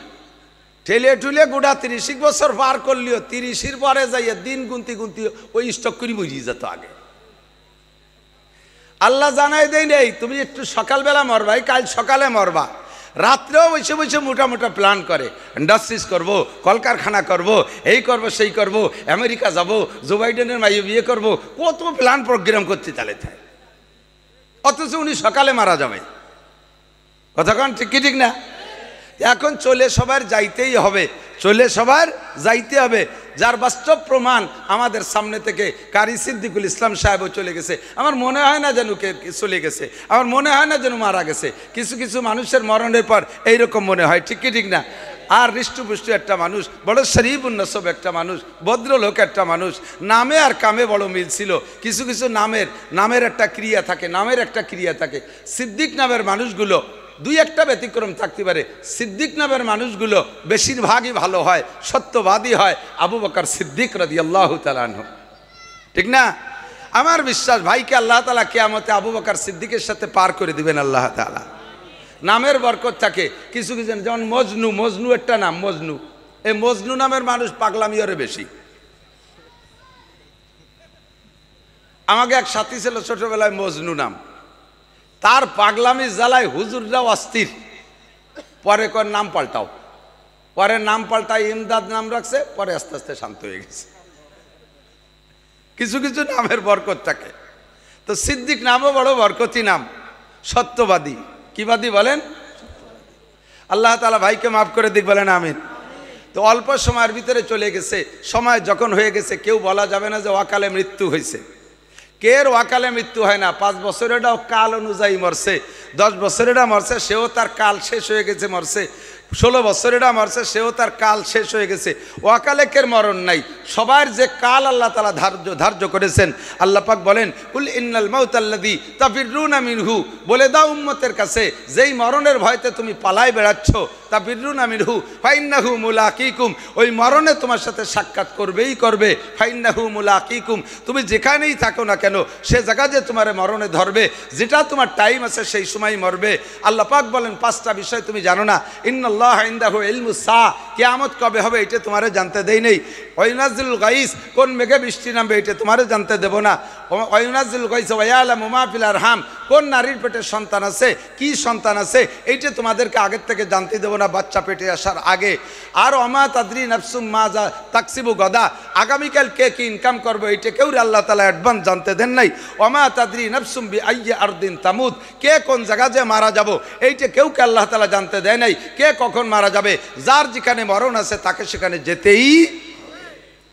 ঠেলে ঠুলে গোটা 30 বছর পার করলিও 30-এর পরে যাইয়া দিন গুনতি গুনতি ওই স্টক করে বুঝিয়ে যেত আগে। আল্লাহ জানাই দেয় নেই তুমি একটু সকালবেলা মরবা, কাল সকালে মরবা, রাত্রেও বসে বসে মোটা মোটা প্ল্যান করে, ইন্ডাস্ট্রিজ করব, কলকারখানা করব, এই করব সেই করব, আমেরিকা যাব, জো বাইডেনের মাইয়ে বিয়ে করব, কত প্ল্যান প্রোগ্রাম করতে চালে থাকে, অথচ উনি সকালে মারা যাবে। কথা কন ঠিক কি ঠিক না? এখন চলে সবার যাইতেই হবে, চলে সবার যাইতে হবে। যার বাস্তব প্রমাণ আমাদের সামনে থেকে কারি সিদ্দিকুল ইসলাম সাহেবও চলে গেছে। আমার মনে হয় না যেন কে চলে গেছে, আমার মনে হয় না যেন মারা গেছে। কিছু কিছু মানুষের মরণের পর এইরকম মনে হয়, ঠিক কি ঠিক না? আর হৃষ্টপুষ্ট একটা মানুষ, বড় শরীফুন নসব একটা মানুষ, ভদ্রলোক একটা মানুষ, নামে আর কামে বড় মিল ছিল। কিছু কিছু নামের একটা ক্রিয়া থাকে, নামের একটা ক্রিয়া থাকে। সিদ্দিক নামের মানুষগুলো দুই একটা ব্যতিক্রম থাকতে পারে, সিদ্দিক নামের মানুষগুলো বেশিরভাগই ভালো হয়, সত্যবাদী হয়। আবু বকর সিদ্দিক রাদিয়াল্লাহু তাআলা আনহু, ঠিক না? আমার বিশ্বাস ভাইকে আল্লাহ তাআলা কিয়ামতে আবু বকর সিদ্দিকের সাথে পার করে দিবেন আল্লাহ তাআলা। নামের বরকত থাকে। কিছু কিছু যেমন মজনু, মজনু একটা নাম, মজনু, এই মজনু নামের মানুষ পাগলামি আরো বেশি। আমাকে এক সাথী ছিল ছোটবেলায় মজনু নাম, তার পাগলামি জ্বালায় হুজুররাও অস্থির, পরে কর নাম পাল্টাও, পরে নাম পাল্টায় ইমদাদ নাম রাখছে, পরে আস্তে আস্তে শান্ত হয়ে গেছে। কিছু কিছু নামের বরকত থাকে। তো সিদ্দিক নামও বড় বরকতি নাম, সত্যবাদী। কি বাদী বলেন? আল্লাহ তাআলা ভাইকে মাফ করে দিক, বলেন আমিন। তো অল্প সময়ের ভিতরে চলে গেছে, সময় যখন হয়ে গেছে কেউ বলা যাবে না যে অকালে মৃত্যু হয়েছে। কের ওয়াকালে মৃত্যু হয় না। 5 বছরেরটাও কাল অনুযায়ী মরছে, 10 বছরেরটা মরছে, সেও তার কাল শেষ হয়ে গেছে মরছে, 16 বছরেরটা মরছে, সেও তার কাল শেষ হয়ে গেছে। ওয়াকালে কের মরণ নাই। সবার যে কাল আল্লাহ তাআলা ধার্য করেছেন, আল্লাহ পাক বলেন কুল ইন্নাল মাউতাল্লাযী তাফিরুনা মিনহু, বলে দাও উম্মতের কাছে যেই মরণের ভয়তে তুমি পালাই বেড়াচ্ছ, তাফিরুনা মিনহু ফাইন্নাহু মুলাকিকুম, ওই মরণে তোমার সাথে সাক্ষাৎ করবেই করবে। ফাইন্নাহু মুলাকিকুম, তুমি যেখানেই থাকো না কেন সে জায়গা যে তোমার মরণে ধরবে, যেটা তোমার টাইম আছে সেই সময়ই মরবে। আল্লাহ পাক বলেন 5টা বিষয় তুমি জানো না, ইন্নাল্লাহ ইন্নাল্লাহ ইনদাহু ইলমুস সাআ, কিয়ামত কবে হবে এটা তোমারে জানতে দেই নেই। ওয়াইনাজিলুল গাইস, কোন মেঘে বৃষ্টি নামবে এটা তোমারে জানতে দেব না। ওয়াইনাজিলুল গাইস ওয়া ইয়ালামু মা ফিল আরহাম, কোন নারীর পেটে সন্তান আছে, কি সন্তান আছে এইটা তোমাদেরকে আগের থেকে জানতে দেব না বাচ্চা পেটে আসার আগে। আর ওমা তাদরি নাফসুম মাজা তাকসিবু গদা, আগামীকাল কে কি ইনকাম করবে এইটা কেউ আল্লাহ তাআলা অ্যাডভান্স জানতে দেন নাই। ওমা তাদরি নাফসুম বিআইয়ি আরদিন তামুত, কে কোন জায়গা যে মারা যাব এইটা কেউ কে আল্লাহ তাআলা জানতে দেয় নাই। কে কখন মারা যাবে, যার যেখানে মরণ আছে তাকে সেখানে যেতেই,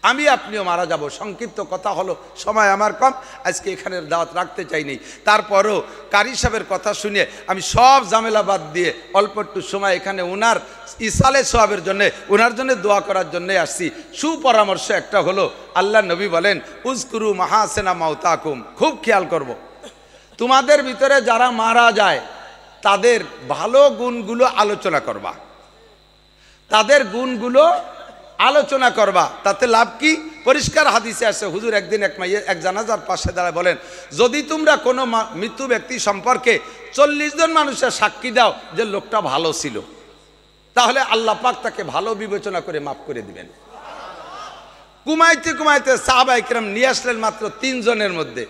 আমি আপনিও মারা যাব। সংক্ষিপ্ত কথা হলো, সময় আমার কম, আজকে এখানের দাওয়াত রাখতে চাইনি। তারপরও কারি সাহেবের কথা শুনে আমি সব ঝামেলা বাদ দিয়ে অল্প একটু সময় এখানে ওনার ইসালে সোয়াবের জন্যে, ওনার জন্য দোয়া করার জন্যে আসছি। সুপরামর্শ একটা হলো, আল্লাহ নবী বলেন উজকুরু মাহাসেনা মাউতাকুম, খুব খেয়াল করব। তোমাদের ভিতরে যারা মারা যায় তাদের ভালো গুণগুলো আলোচনা করবা, তাদের গুণগুলো আলোচনা করবা। তাতে লাভ কি? পরিষ্কার হাদিসে আছে, হুজুর একদিন এক জানাজার পাশে দাঁড়ায় বলেন, যদি তোমরা কোনো মৃত্যু ব্যক্তি সম্পর্কে 40 জন মানুষের সাক্ষী দাও যে লোকটা ভালো ছিল, তাহলে আল্লাহ পাক তাকে ভালো বিবেচনা করে মাফ করে দিবেন। কুমাইতে কুমাইতে সাহাবায়ে কেরাম নিয়ে আসলেন মাত্র 3 জনের মধ্যে।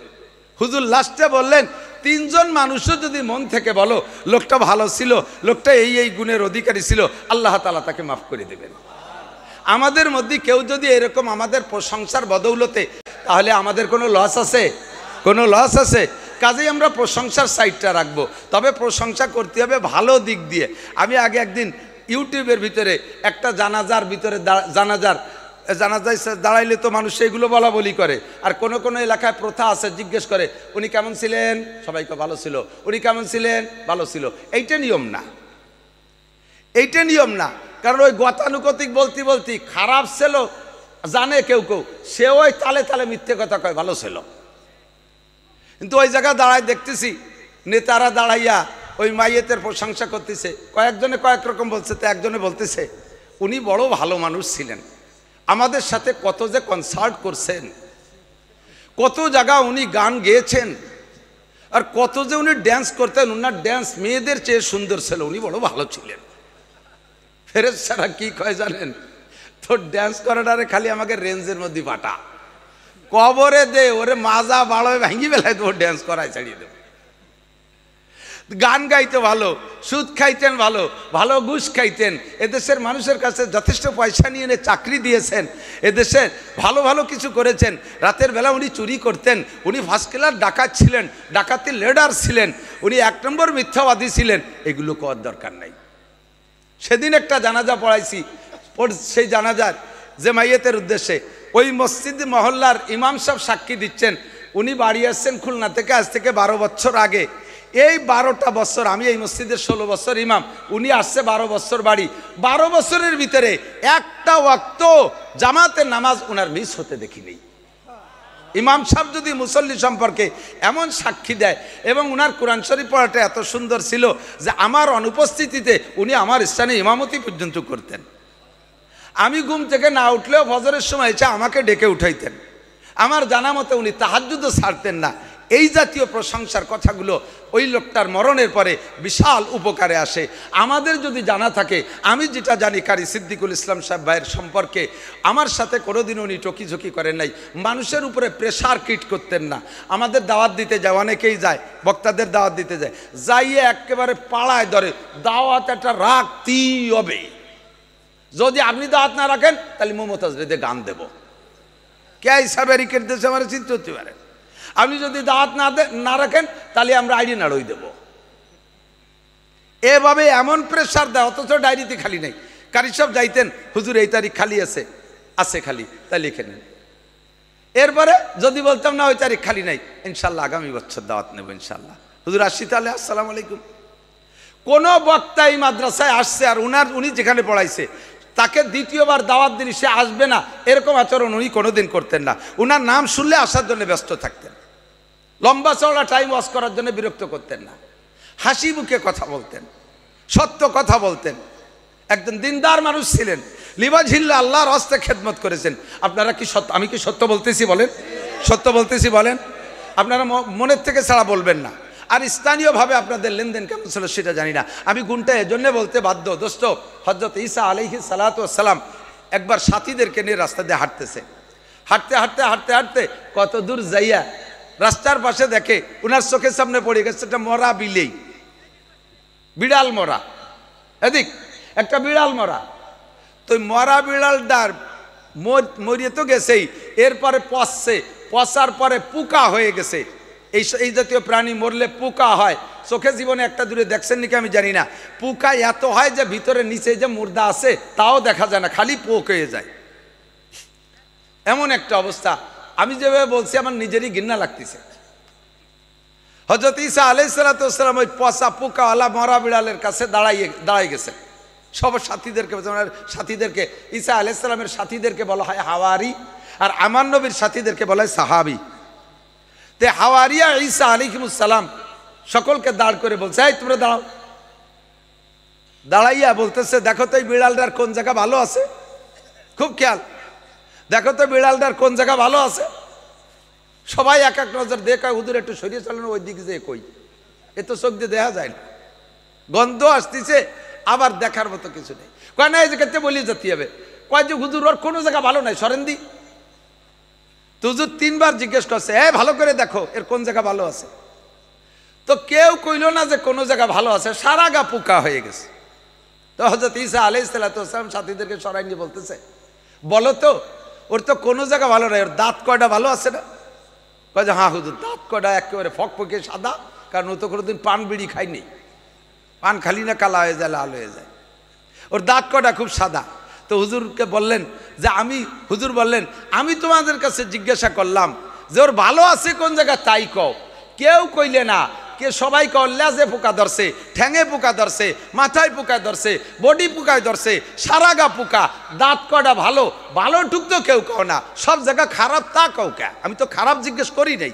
হুজুর লাস্টে বললেন, 3 জন মানুষও যদি মন থেকে বলো লোকটা ভালো ছিল, লোকটা এই গুণের অধিকারী ছিল, আল্লাহ তাআলা তাকে মাফ করে দেবেন। আমাদের মধ্যে কেউ যদি এরকম আমাদের প্রশংসার বদৌলতে, তাহলে আমাদের কোনো লস আছে? কোনো লস আছে? কাজেই আমরা প্রশংসার সাইডটা রাখবো, তবে প্রশংসা করতে হবে ভালো দিক দিয়ে। আমি আগে একদিন ইউটিউবের ভিতরে একটা জানাজার ভিতরে জানাজায় দাঁড়াইলে তো মানুষ সেইগুলো বলা বলি করে, আর কোনো কোনো এলাকায় প্রথা আছে, জিজ্ঞেস করে উনি কেমন ছিলেন, সবাইকে ভালো ছিল, উনি কেমন ছিলেন, ভালো ছিল। এইটা নিয়ম না, এইটা নিয়ম না। কারণ ওই গতানুগতিক বলতে খারাপ ছিল জানে কেউ কেউ, সে ওই তালে তালে মিথ্যে কথা কয় ভালো ছিল। কিন্তু ওই জায়গায় দাঁড়ায় দেখতেছি নেতারা দাঁড়াইয়া ওই মাইয়েতের প্রশংসা করতেছে, কয়েকজনে কয়েক রকম বলছে। তো একজনে বলতেছে উনি বড় ভালো মানুষ ছিলেন, আমাদের সাথে কত যে কনসার্ট করছেন, কত জায়গা উনি গান গেয়েছেন, আর কত যে উনি ড্যান্স করতেন, উনার ড্যান্স মেয়েদের চেয়ে সুন্দর ছিল, উনি বড় ভালো ছিলেন। ফেরেশতারা কি কয় জানেন? তোর ড্যান্স করাটারে খালি আমাকে রেঞ্জের মধ্যে পাঠা, কবরে দে, ওরে মাজা বাড়ায় ভাঙ্গি বেলায় তো ড্যান্স করায় ছাড়িয়ে দেব। গান গাইতে ভালো, সুদ খাইতেন ভালো, ভালো ঘুষ খাইতেন, এদেশের মানুষের কাছে যথেষ্ট পয়সা নিয়ে এনে চাকরি দিয়েছেন, এদেশের ভালো ভালো কিছু করেছেন। রাতের বেলা উনি চুরি করতেন, উনি ফার্স্ট ক্লাস ডাকাত ছিলেন, ডাকাতি লিডার ছিলেন, উনি 1 নম্বর মিথ্যাবাদী ছিলেন। এগুলো করার দরকার নাই। সেদিন একটা জানাজা পড়াইছি, সেই জানাজার যে মাইয়েতের উদ্দেশ্যে ওই মসজিদ মহল্লার ইমাম সাহেব সাক্ষী দিচ্ছেন। উনি বাড়ি আসছেন খুলনা থেকে, আজ থেকে 12 বছর আগে। এই 12টা বছর আমি এই মসজিদের 16 বছর ইমাম, উনি আসছে 12 বছর বাড়ি। 12 বছরের ভিতরে একটা ওয়াক্ত জামাতের নামাজ ওনার মিস হতে দেখিনি। ইমাম সাহেব যদি মুসল্লি সম্পর্কে এমন সাক্ষী দেয়, এবং উনার কোরআন শরীফ পড়াটা এত সুন্দর ছিল যে আমার অনুপস্থিতিতে উনি আমার স্থানে ইমামতি পর্যন্ত করতেন। আমি ঘুম থেকে না উঠলেও ফজরের সময় এসে আমাকে ডেকে উঠাইতেন। আমার জানা মতে উনি তাহাজ্জুদও ছাড়তেন না। এই জাতীয় প্রশংসার কথাগুলো ওই লোকটার মরণের পরে বিশাল উপকারে আসে। আমাদের যদি জানা থাকে, আমি যেটা জানি কারি সিদ্দিকুল ইসলাম সাহেব ভাইয়ের সম্পর্কে, আমার সাথে কোনোদিন উনি টকিঝকি করেন নাই, মানুষের উপরে প্রেশার ক্রিয়েট করতেন না। আমাদের দাওয়াত দিতে যায়, অনেকেই যায়, বক্তাদের দাওয়াত দিতে যায়, যাইয়ে একেবারে পাড়ায় ধরে দাওয়াত একটা রাখতেই হবে, যদি আপনি দাওয়াত না রাখেন তাহলে মমতাজ রেদে গান দেব। কে হিসাবে রিকেট দেশে আমার চিন্তা হতে পারে, আপনি যদি দাওয়াত না রাখেন তাহলে আমরা আইডি নাড়ই দেব। এভাবে এমন প্রেশার দেয়, অথচ ডায়েরিতে খালি নেই। কারি সাহেব যাইতেন, হুজুর এই তারিখ খালি আছে খালি, তাই লিখে নেন। এরপরে যদি বলতাম না ওই তারিখ খালি নাই, ইনশাল্লাহ আগামী বছর দাওয়াত নেব ইনশাল্লাহ। হুজুর আসছি তাহলে, আসসালামু আলাইকুম। কোনো বক্তা এই মাদ্রাসায় আসছে আর উনি যেখানে পড়াইছে তাকে দ্বিতীয়বার দাওয়াত দিলে সে আসবে না, এরকম আচরণ উনি কোনোদিন করতেন না। উনার নাম শুনলে আসার জন্য ব্যস্ত থাকতেন, লম্বা চওড়া টাইম ওয়াশ করার জন্য বিরক্ত করতেন না, হাসি মুখে কথা বলতেন, সত্য কথা বলতেন। একজন দিনদার মানুষ ছিলেন, লিবাজিল্লা আল্লাহর হস্তে খেদমত করেছেন। আপনারা কি সত্য, আমি কি সত্য বলতেছি বলেন? সত্য বলতেছি বলেন? আপনারা মনের থেকে ছাড়া বলবেন না। আর স্থানীয়ভাবে আপনাদের লেনদেন কেমন ছিল সেটা জানি না। আমি গুণটা এজন্য বলতে বাধ্য, দোস্ত হযরত ঈসা আলাইহিস সালাতু ওয়াস সালাম একবার সাথীদেরকে নিয়ে রাস্তা দিয়ে হাঁটতেছে। হাঁটতে হাঁটতে হাঁটতে হাঁটতে কত দূর যাইয়া রাস্তার পাশে দেখে ওনার চোখের সামনে পড়ে গেছে একটা মরা বিলেই, বিড়াল মরা, এদিক একটা বিড়াল মরা। তো মরা বিড়ালটার মরিয়ে তো গেছেই, এরপরে পচছে, পচার পরে পোকা হয়ে গেছে। এই জাতীয় প্রাণী মরলে পোকা হয়, চোখে জীবনে একটা দূরে দেখছেন নাকি আমি জানি না। পোকা এত হয় যে ভিতরে নিচে যে মুর্দা আছে তাও দেখা যায় না, খালি পোক হয়ে যায়, এমন একটা অবস্থা। আমি যেভাবে বলছি আমার নিজেরই ঘৃণা লাগতেছে। হযরত ঈসা আলাইহিস সালাতু ওয়াস সালাম ওই পচা পোকাওয়ালা মরা বিড়ালের কাছে দাঁড়াই গেছে। সব সাথীদেরকে ঈসা আলাইহিস সালামের সাথীদেরকে বলা হয় হাওয়ারি, আর আমার নবীর সাথীদেরকে বলা হয় সাহাবী। তে হাওয়ারিয়া ঈসা আলাইহিস সালাম সকলকে দাঁড় করে বলছে, এই তোমরা দাঁড়াও। দাঁড়াইয়া বলতেছে, দেখো তো এই বিড়ালটার কোন জায়গা ভালো আছে, খুব খেয়াল, দেখো তো বিড়ালটার কোন জায়গা ভালো আছে। সবাই এক এক নজর দেখে, হুজুর একটু সরিয়ে চালানো, ওই দিকে যে কই, এ তো চোখ দিয়ে দেখা যায় না, গন্ধ আসতেছে, আবার দেখার মতো কিছু নেই। কয় না এই জায়গাতে বলি যেতে হবে, কয় যে হুজুর ওর কোনো জায়গা ভালো নাই, সরেন দি। তো হুজুর 3 বার জিজ্ঞেস করছে, ভালো করে দেখো এর কোন জায়গা ভালো আছে। তো কেউ কইল না যে কোনো জায়গা ভালো আছে, সারা গা পোকা হয়ে গেছে। তো হযরত ঈসা আলাইহিস সালাতু ওয়াস সালাম সাথীদেরকে সরাই নিয়ে বলতেছে, বলো তো ওর তো কোনো জায়গা ভালো নাই, ওর দাঁত কয়টা ভালো আছে না? কয় যে হ্যাঁ হুজুর, দাঁত কয়টা একেবারে ফকফকে সাদা, কারণ ও তো কোনোদিন পান বিড়ি খায়নি, পান খালি না কালা হয়ে যায়, লাল হয়ে যায়, ওর দাঁত কয়টা খুব সাদা। তো হুজুরকে বললেন যে হুজুর বললেন আমি তোমাদের কাছে জিজ্ঞাসা করলাম যে ওর ভালো আছে কোন জায়গা, তাই কও। কেউ কইলে না, কে সবাই কও লেজে পোকা ধরছে, ঠ্যাঙে পোকা ধরছে, মাথায় পোকা ধরছে, বডি পোকায় ধরছে, সারা গা পোকা, দাঁত কয়টা ভালো, ভালো টুক তো কেউ কও না, সব জায়গা খারাপ তা কও কে? আমি তো খারাপ জিজ্ঞেস করি নাই,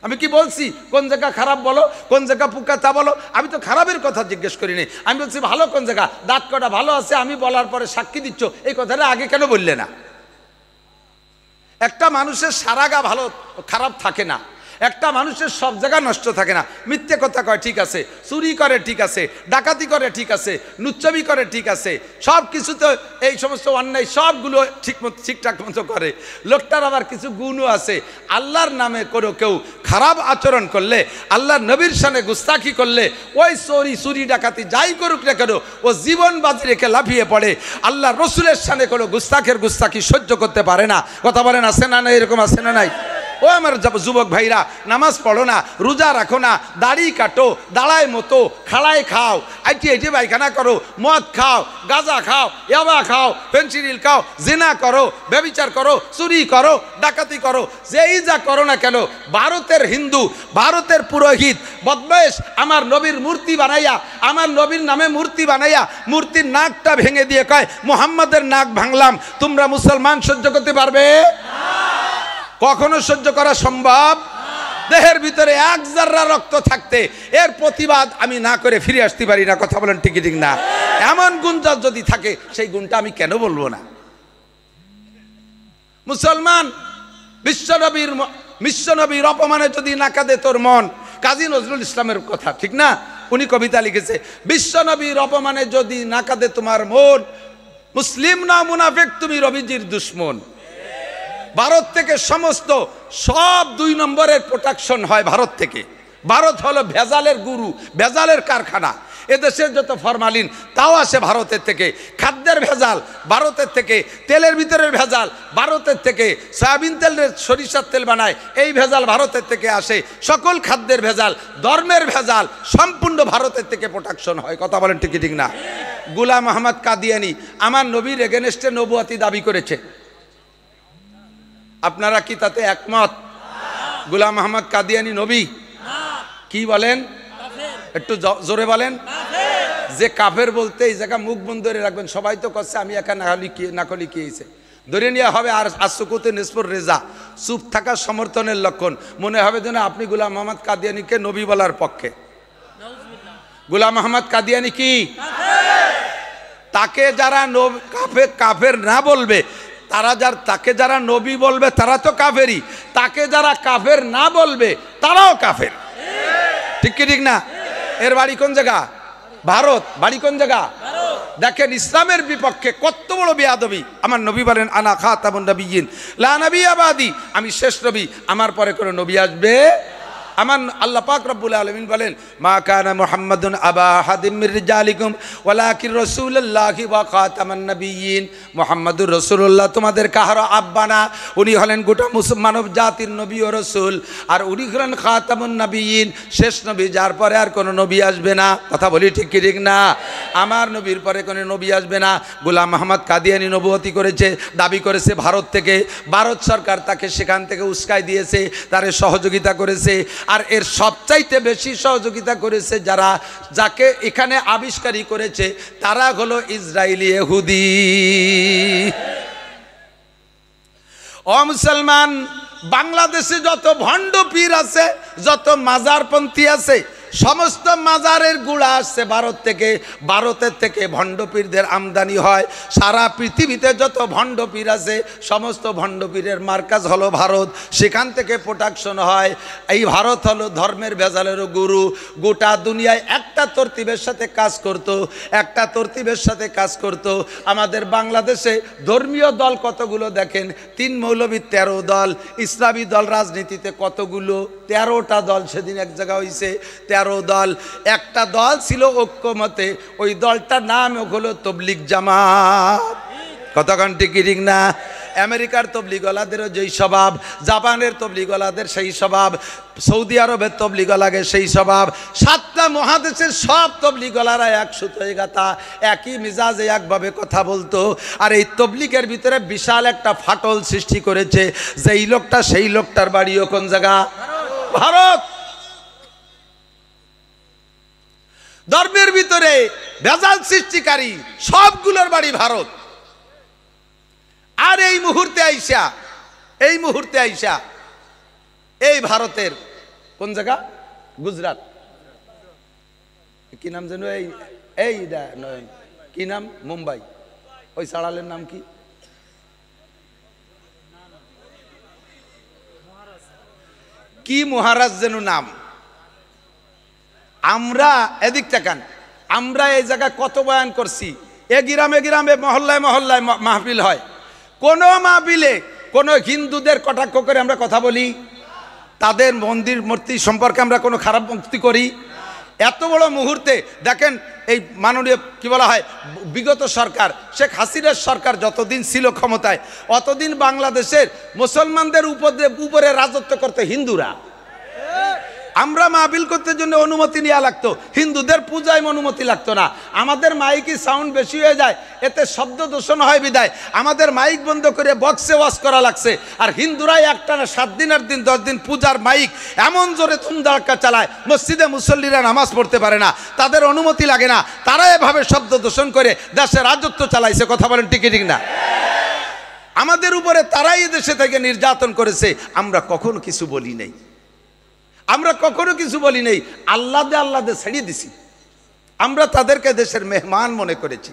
আমি কি বলছি কোন জায়গা খারাপ বলো, কোন জায়গা পোকা তা বলো, আমি তো খারাপের কথা জিজ্ঞেস করি নাই। আমি বলছি ভালো কোন জায়গা, দাঁত কয়টা ভালো আছে, আমি বলার পরে সাক্ষী দিচ্ছ, এই কথাটা আগে কেন বললে না? একটা মানুষের সারা গা ভালো খারাপ থাকে না, একটা মানুষের সব জায়গা নষ্ট থাকে না। মিথ্যে কথা কয় ঠিক আছে, চুরি করে ঠিক আছে, ডাকাতি করে ঠিক আছে, লুচ্চামি করে ঠিক আছে, সব কিছু তো এই সমস্ত অন্যায় সবগুলো ঠিকঠাক মতো করে। লোকটার আবার কিছু গুণও আছে। আল্লাহর নামে কোনো কেউ খারাপ আচরণ করলে, আল্লাহর নবীর শানে গুস্তাখি করলে, ওই চুরি ডাকাতি যাই করুক না কেন, ও জীবন বাজি রেখে লাফিয়ে পড়ে। আল্লাহ রসুলের শানে কোনো গুস্তাখি সহ্য করতে পারে না। কথা বলেন আছে না নাই? এরকম আছে না নাই? ও আমার যুবক ভাইরা, নামাজ পড়ো না, রোজা রাখো না, দাড়ি কাটো, দাঁড়ায় মতো, খাড়ায় খাও, আইটি পায়খানা করো, মদ খাও, গাঁজা খাও, ইয়াবা খাও, ফেন্সিডিল খাও, জিনা করো, ব্যভিচার করো, চুরি করো, ডাকাতি করো, যেই যা করো না কেন, ভারতের হিন্দু, ভারতের পুরোহিত বদমাইশ আমার নবীর মূর্তি বানাইয়া, আমার নবীর নামে মূর্তি বানাইয়া মূর্তির নাকটা ভেঙে দিয়ে কয় মুহাম্মাদের নাক ভাঙলাম। তোমরা মুসলমান সহ্য করতে পারবে? কখনো সহ্য করা সম্ভব? দেহের ভিতরে এক জাররা রক্ত থাকতে এর প্রতিবাদ আমি না করে ফিরে আসতে পারি না। কথা বলেন ঠিক ঠিক না? এমন গুণ যদি থাকে সেই গুণটা আমি কেন বলবো না? মুসলমান বিশ্বনবীর অপমানে যদি না কাঁদে তোর মন, কাজী নজরুল ইসলামের কথা ঠিক না? উনি কবিতা লিখেছে, বিশ্বনবীর অপমানে যদি না কাঁদে তোমার মন, মুসলিম না মুনাফিক তুমি রবিজির দুশ্মন। ভারত থেকে সমস্ত সব 2 নম্বরের প্রোটেকশন হয় ভারত থেকে। ভারত হলো ভেজালের গুরু, ভেজালের কারখানা। এদেশের যত ফরমালিন তাও আসে ভারতের থেকে, খাদ্যের ভেজাল ভারতের থেকে, তেলের ভিতরের ভেজাল ভারতের থেকে, সয়াবিন তেলের সরিষার তেল বানায় এই ভেজাল ভারতের থেকে আসে, সকল খাদ্যের ভেজাল, ধর্মের ভেজাল সম্পূর্ণ ভারতের থেকে প্রোটেকশন হয়। কথা বলেন ঠিক ঠিক না? গোলাম আহমদ কাদিয়ানি আমার নবীর এগেনস্টে নবুয়তি দাবি করেছে, আপনারা কি তাতে একমত? গোলাম আহমদ কাদিয়ানি নবী? কি বলেন? একটু জোরে বলেন। যে কাফের বলতে এই জায়গা মুখ বন্ধ করে রাখবেন। সবাই তো করছে আমি একা নাকলি কিয়েছে, ধরে নেওয়া হবে আর আসুকুতে নিসপুর রেজা, চুপ থাকার সমর্থনের লক্ষণ। মনে হবে যেন আপনি গোলাম আহমদ কাদিয়ানিকে নবী বলার পক্ষে। গোলাম আহমদ কাদিয়ানি কি? তাকে যারা কাফের না বলবে, তাকে যারা নবী বলবে তারা তো কাফেরই, তাকে যারা কাফের না বলবে তারাও কাফের। ঠিক কি ঠিক না? এর বাড়ি কোন জায়গা? ভারত। বাড়ি কোন জায়গা? দেখেন ইসলামের বিপক্ষে কত বড় বেয়াদবি। আমার নবী বলেন আনা খাতামুন নবিয়্যিন লা নবিয়্যা বাদি, আমি শেষ নবী, আমার পরে কোনো নবী আসবে। আমার আল্লাহ পাক রব্বুল আলামিন বলেন মা কানা মুহাম্মাদুন আবা আহাদিম মির রিজালিকুম ওয়ালাকিন রাসূলুল্লাহি ওয়া খাতামান নবিয়্যিন, মুহাম্মাদুর রাসূলুল্লাহ তোমাদের কাহারো আব্বা না, উনি হলেন গোটা মানব জাতির নবী ও রাসূল, আর উনি হলেন খাতামুন নবিয়্যিন, শেষ নবী, যার পরে আর কোনো নবী আসবে না। কথা বলি ঠিক কি ঠিক না? আমার নবীর পরে কোনো নবী আসবে না। গোলাম মোহাম্মদ কাদিয়ানী নবুয়তি করেছে, দাবি করেছে ভারত থেকে, ভারত সরকার তাকে সেখান থেকে উস্কাই দিয়েছে, তারে সহযোগিতা করেছে। আর এর সবচাইতে বেশি সহযোগিতা করেছে যারা, যাকে এখানে আবিষ্কারী করেছে, তারা হলো ইসরায়েলি ইহুদি। ও মুসলমান, বাংলাদেশে যত ভণ্ড পীর আছে, যত মাজারপন্থী আছে, সমস্ত মাজারের গুড়া আসছে ভারত থেকে। ভারতের থেকে ভণ্ডপীরদের আমদানি হয়। সারা পৃথিবীতে যত ভণ্ডপীর আছে, সমস্ত ভণ্ডপীরের মার্কাজ হলো ভারত, সেখান থেকে প্রোডাকশন হয়। এই ভারত হলো ধর্মের ভেজালেরও গুরু। গোটা দুনিয়ায় একটা তরতিবের সাথে কাজ করত, একটা তরতিবের সাথে কাজ করত। আমাদের বাংলাদেশে ধর্মীয় দল কতগুলো দেখেন, 3 মৌলবী 13 দল, ইসলামী দল রাজনীতিতে কতগুলো, 13টা দল সেদিন এক জায়গা হয়েছে, 13 দল। একটা দল ছিল ঐক্যমতে, ওই দলটার নাম হলো তবলিগ জামাত। কতক্ষণ ঠিক ঠিক না? আমেরিকার তবলিগলাদেরও যেই স্বভাব, জাপানের তবলিগলাদের সেই স্বভাব, সৌদি আরবের তবলিগলাদের সেই স্বভাব, 7টা মহাদেশের সব তবলিগলারা এক সুতোয় গাঁথা, একই মিজাজে একভাবে কথা বলতো। আর এই তবলিগের ভিতরে বিশাল একটা ফাটল সৃষ্টি করেছে, যেই লোকটা সেই লোকটার বাড়িও কোন জায়গা? ভারত। ধর্মের ভিতরে ভেজাল সৃষ্টিকারী সবগুলোর বাড়ি ভারত। আর এই মুহূর্তে আইসা এই ভারতের কোন জায়গা? গুজরাট। কি নাম যেন এই কি নাম? মুম্বাই। ওই সাড়ালের নাম কি? কি মহারাজ যেন নাম। আমরা এদিক তাকান, আমরা এই জায়গায় কত বয়ান করছি, এ গ্রামে গ্রামে মহল্লায় মহল্লায় মাহফিল হয়। কোন মাহফিলে কোন হিন্দুদের কটাক্ষ করে আমরা কথা বলি? তাদের মন্দির মূর্তি সম্পর্কে আমরা কোনো খারাপ মুক্তি করি? এত বড় মুহূর্তে দেখেন, এই মাননীয় কি বলা হয়, বিগত সরকার, শেখ হাসিনার সরকার যতদিন ছিল ক্ষমতায়, অতদিন বাংলাদেশের মুসলমানদের উপরে রাজত্ব করতে হিন্দুরা। আমরা মাহফিল করতে জন্য অনুমতি নেওয়া লাগতো, হিন্দুদের পূজায় অনুমতি লাগতো না। আমাদের মাইকি সাউন্ড বেশি হয়ে যায়, এতে শব্দ দূষণ হয় বিদায় আমাদের মাইক বন্ধ করে বক্সে ওয়াজ করা লাগছে। আর হিন্দুরাই একটানা 7 দিন 8 দিন 10 দিন পূজার মাইক এমন জোরে ধুমধাক্কা চালায়, মসজিদে মুসল্লিরা নামাজ পড়তে পারে না, তাদের অনুমতি লাগে না। তারা এভাবে শব্দ দূষণ করে দেশে রাজত্ব চালাইছে। কথা বলেন ঠিক ঠিক না? আমাদের উপরে তারাই দেশে থেকে নির্যাতন করেছে, আমরা কখনো কিছু বলি নাই। আমরা কখনো কিছু বলি নেই, আল্লাহ দে ছেড়িয়ে দিছি। আমরা তাদেরকে দেশের মেহমান মনে করেছি,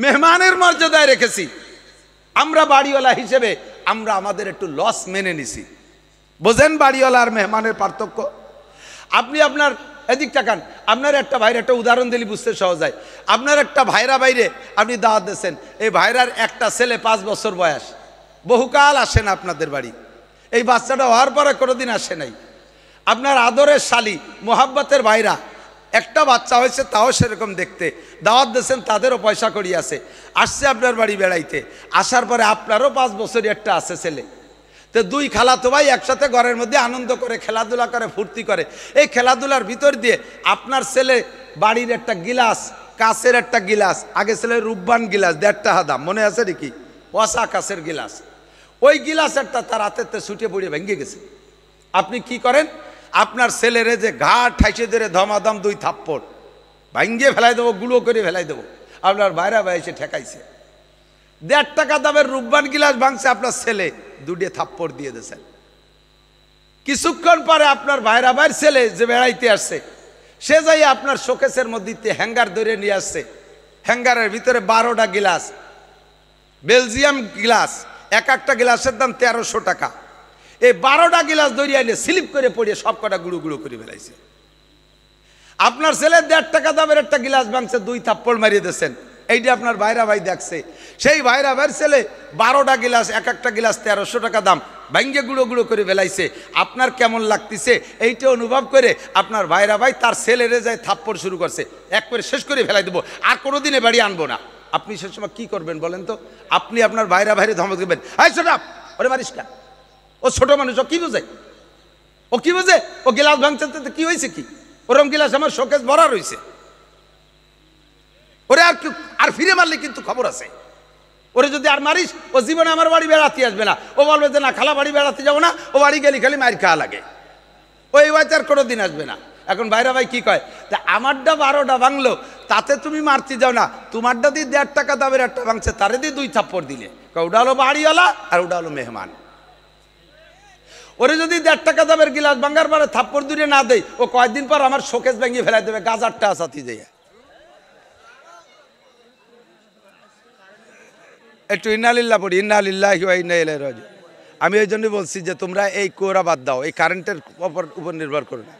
মেহমানের মর্যাদায় রেখেছি। আমরা বাড়িওয়ালা হিসেবে আমরা আমাদের একটু লস মেনে নিছি। বোঝেন বাড়িওয়ালা আর মেহমানের পার্থক্য? আপনি আপনার এদিক তাকান, আপনার একটা ভাইয়ের একটা উদাহরণ দিলে বুঝতে সহজ হয়। আপনার একটা ভাইরা বাইরে আপনি দাওয়াত দিয়েছেন, এই ভাইরার একটা ছেলে 5 বছর বয়স, বহুকাল আসে না আপনাদের বাড়ি। এই বাচ্চাটা হওয়ার পরে কোনোদিন আসে নাই। আপনার আদরের শালি মোহাব্বতের ভাইরা একটা বাচ্চা হয়েছে, তাও সেরকম দেখতে, দাওয়াত দিয়েছেন, তাদেরও পয়সা করি আছে, আসছে আপনার বাড়ি বেড়াইতে। আসার পরে আপনারও 5 বছরই একটা আছে ছেলে, তো 2 খালাতো ভাই একসাথে ঘরের মধ্যে আনন্দ করে, খেলাধুলা করে, ফুর্তি করে। এই খেলাধুলার ভিতর দিয়ে আপনার ছেলে বাড়ির একটা গিলাস, কাঁচের একটা গিলাস, আগে ছেলে রূপবান গিলাস 1.5 টাকা দাম, মনে আছে নাকি? ওয়াসা কাঁচের গিলাস, ওই গিলাস একটা তার হাতেতে ছুটে পড়ে ভেঙে গেছে। আপনি কি করেন? আপনার ছেলেরে যে ঘাট ঠাইসে ধরে ধমাধম 2 থাপ্পড় ভাঙ্গিয়ে ফেলাই দেবো, গুঁড়ো করে ফেলাই দেবো। আপনার বাইরা ভাই এসে ঠেকাইছে, 1.5 টাকা দামের রূপবান গিলাস ভাঙছে, আপনার ছেলে 2 থাপ্পড় দিয়ে দিয়েছেন। কিছুক্ষণ পরে আপনার ভাইরা ভাইয়ের ছেলে যে বেড়াইতে আসছে, সে যাই আপনার শোকেসের মধ্যে হ্যাঙ্গার ধরে নিয়ে আসছে। হ্যাঙ্গারের ভিতরে 12টা গিলাস, বেলজিয়াম গিলাস, এক একটা গিলাসের দাম 1300 টাকা। এই 12টা গিলাস ধরিয়ে আইলে স্লিপ করে পড়িয়ে সব কটা গুঁড়ো গুঁড়ো করে ফেলাইছে। আপনার ছেলে 1.5 টাকা দামের একটা গিলাস ভাঙছে, 2 থাপ্পড় মারিয়ে দিয়েছেন, এইটা আপনার ভাইরা ভাই দেখছে। সেই ভাইরা ভাইয়ের ছেলে 12টা গিলাস, এক একটা গিলাস 1300 টাকা দাম, ভাঙ্গে গুঁড়ো গুঁড়ো করে ফেলাইছে। আপনার কেমন লাগতেছে এইটা অনুভব করে আপনার ভাইরা ভাই তার ছেলেরে যায় থাপ্পড় শুরু করছে, এক করে শেষ করে ফেলাই দেবো, আর কোনোদিনে বাড়ি আনবো না। আপনি সে সময় কী করবেন বলেন তো? আপনি আপনার ভাইরা ভাইরে ধমক দেবেন, হাই ছোট ওরে মারিস না, ও ছোট মানুষ, ও কি বোঝে, ও কি বোঝে, ও গিলাস ভাঙছে কি হয়েছে, কি ওরম গিলাস আমার শোকেস ভরা রয়েছে, ওরে আর ফিরে মারলে কিন্তু খবর আছে, ওরে যদি আর মারিস ও জীবনে আমার বাড়ি বেড়াতে আসবে না, ও বলবে যে না খালা বাড়ি বেড়াতে যাবো না, ও বাড়ি গেলি খালি মার খাওয়া লাগে, ওই বাড়িতে আর কোনো দিন আসবে না। এখন ভাইরা ভাই কি কয়, তা আমারটা 12টা ভাঙলো, তাতে তুমি মারতে যাও না, তোমারটা দিয়ে 1.5 টাকা দামের একটা ভাঙছে, তারে দিয়ে 2 থাপ্পড় দিলে, ওটা হলো বাড়িওয়ালা আর ওটা হলো মেহমান। ওরে যদি 1.5 টাকা দামের গিলাস ভাঙার পরে থাপ্পড় দূরে না দেয়, ও কয়েকদিন পর আমার শোকেস ভেঙে ফেলাই দেবে, গাজারটা আসাতি যায়। একটু ইন্নালিল্লাহ পড়ি, ইন্নালিল্লাহি ওয়া ইন্না ইলাইহি রাজিউন। আমি এই জন্যই বলছি যে তোমরা এই কোরা বাদ দাও, এই কারেন্টের উপর নির্ভর করো না,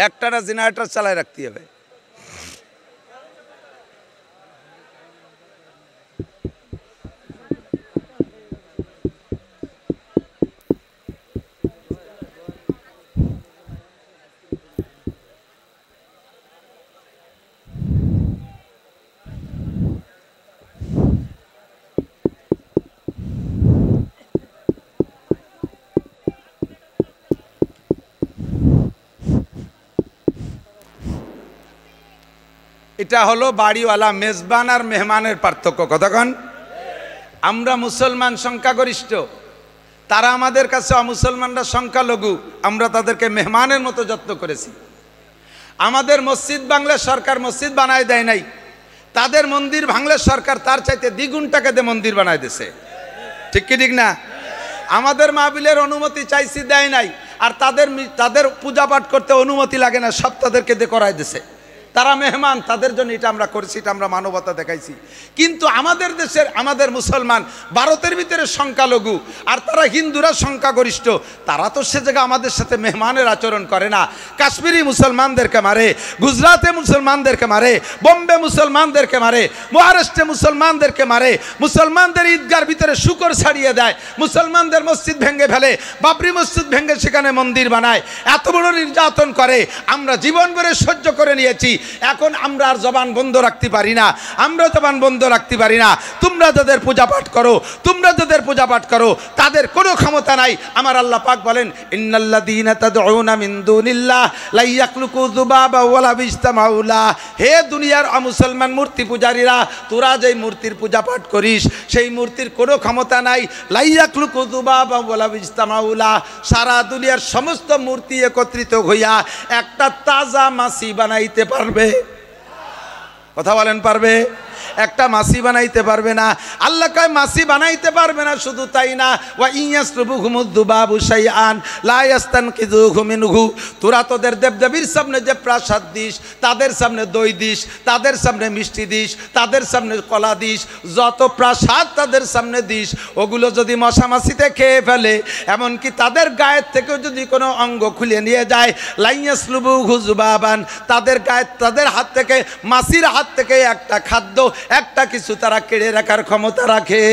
একটানা জেনারেটর চালায় রাখতে হবে। এটা হলো বাড়িওয়ালা, মেজবান আর মেহমানের পার্থক্য। কতক্ষণ আমরা মুসলমান সংখ্যাগরিষ্ঠ, তারা আমাদের কাছে অমুসলমানরা সংখ্যালঘু, আমরা তাদেরকে মেহমানের মতো যত্ন করেছি। আমাদের মসজিদ বাংলা সরকার মসজিদ বানায় দেয় নাই, তাদের মন্দির ভাঙলে সরকার তার চাইতে দ্বিগুণ টাকা দিয়ে মন্দির বানায় দিছে, ঠিক কি ঠিক না? আমাদের মাহফিলের অনুমতি চাইছি, দেয় নাই, আর তাদের পূজা পাঠ করতে অনুমতি লাগে না, সব তাদেরকে দিয়ে করাই দিছে। তারা মেহমান, তাদের জন্য এটা আমরা করেছি, এটা আমরা মানবতা দেখাইছি। কিন্তু আমাদের দেশের আমাদের মুসলমান ভারতের ভিতরে সংখ্যালঘু, আর তারা হিন্দুরা সংখ্যাগরিষ্ঠ, তারা তো সে জায়গায় আমাদের সাথে মেহমানের আচরণ করে না। কাশ্মীরি মুসলমানদেরকে মারে, গুজরাটে মুসলমানদেরকে মারে, বোম্বে মুসলমানদেরকে মারে, মহারাষ্ট্রে মুসলমানদেরকে মারে, মুসলমানদের ঈদগার ভিতরে শুকর ছাড়িয়ে দেয়, মুসলমানদের মসজিদ ভেঙে ফেলে, বাবরি মসজিদ ভেঙে সেখানে মন্দির বানায়, এত বড় নির্যাতন করে। আমরা জীবন ভরে সহ্য করে নিয়েছি, এখন আমরা আর জবান বন্ধ রাখতে পারি না, আমরা জবান বন্ধ রাখতে পারি না। তোমরা যাদের পূজা পাঠ করো, তোমরা যাদের পূজা পাঠ করো, তাদের কোনো ক্ষমতা নাই। আমার আল্লাহ পাক বলেন, ইন্নাল্লাযীনা তাদউনা মিন দুনিল্লাহ লা ইয়াখলুকু যুবাবা ওয়ালা বিজতামাউ লাহ। হে দুনিয়ার অমুসলমান মূর্তি পূজারীরা, তোরা যেই মূর্তির পূজা পাঠ করিস, সেই মূর্তির কোনো ক্ষমতা নাই। লা ইয়াখলুকু যুবাবা ওয়ালা বিজতামাউ লাহ। সারা দুনিয়ার সমস্ত মূর্তি একত্রিত হইয়া একটা তাজা মাছি বানাইতে পারবে? কথা বলেন, পারবে? একটা মাছি বানাইতে পারবে না। আল্লাহ কয় মাছি বানাইতে পারবে না, শুধু তাই না, ওয়া ইয়াসরুবুহুমুদ দুবাবু শাইআন লা ইয়াস্তানকিযুহু মিনহু। তোরা তোদের দেবদেবীর সামনে যে প্রসাদ দিস, তাদের সামনে দই দিস, তাদের সামনে মিষ্টি দিস, তাদের সামনে কলা দিস, যত প্রসাদ তাদের সামনে দিস, ওগুলো যদি মশা মাছিতে খেয়ে ফেলে, এমনকি তাদের গায়ের থেকেও যদি কোনো অঙ্গ খুলে নিয়ে যায়, লা ইয়াসলুবুহু যুবাবান, তাদের গায়ে, তাদের হাত থেকে, মাছির হাত থেকে একটা খাদ্য, একটা কিছু তারা কেড়ে রাখার ক্ষমতা রাখে।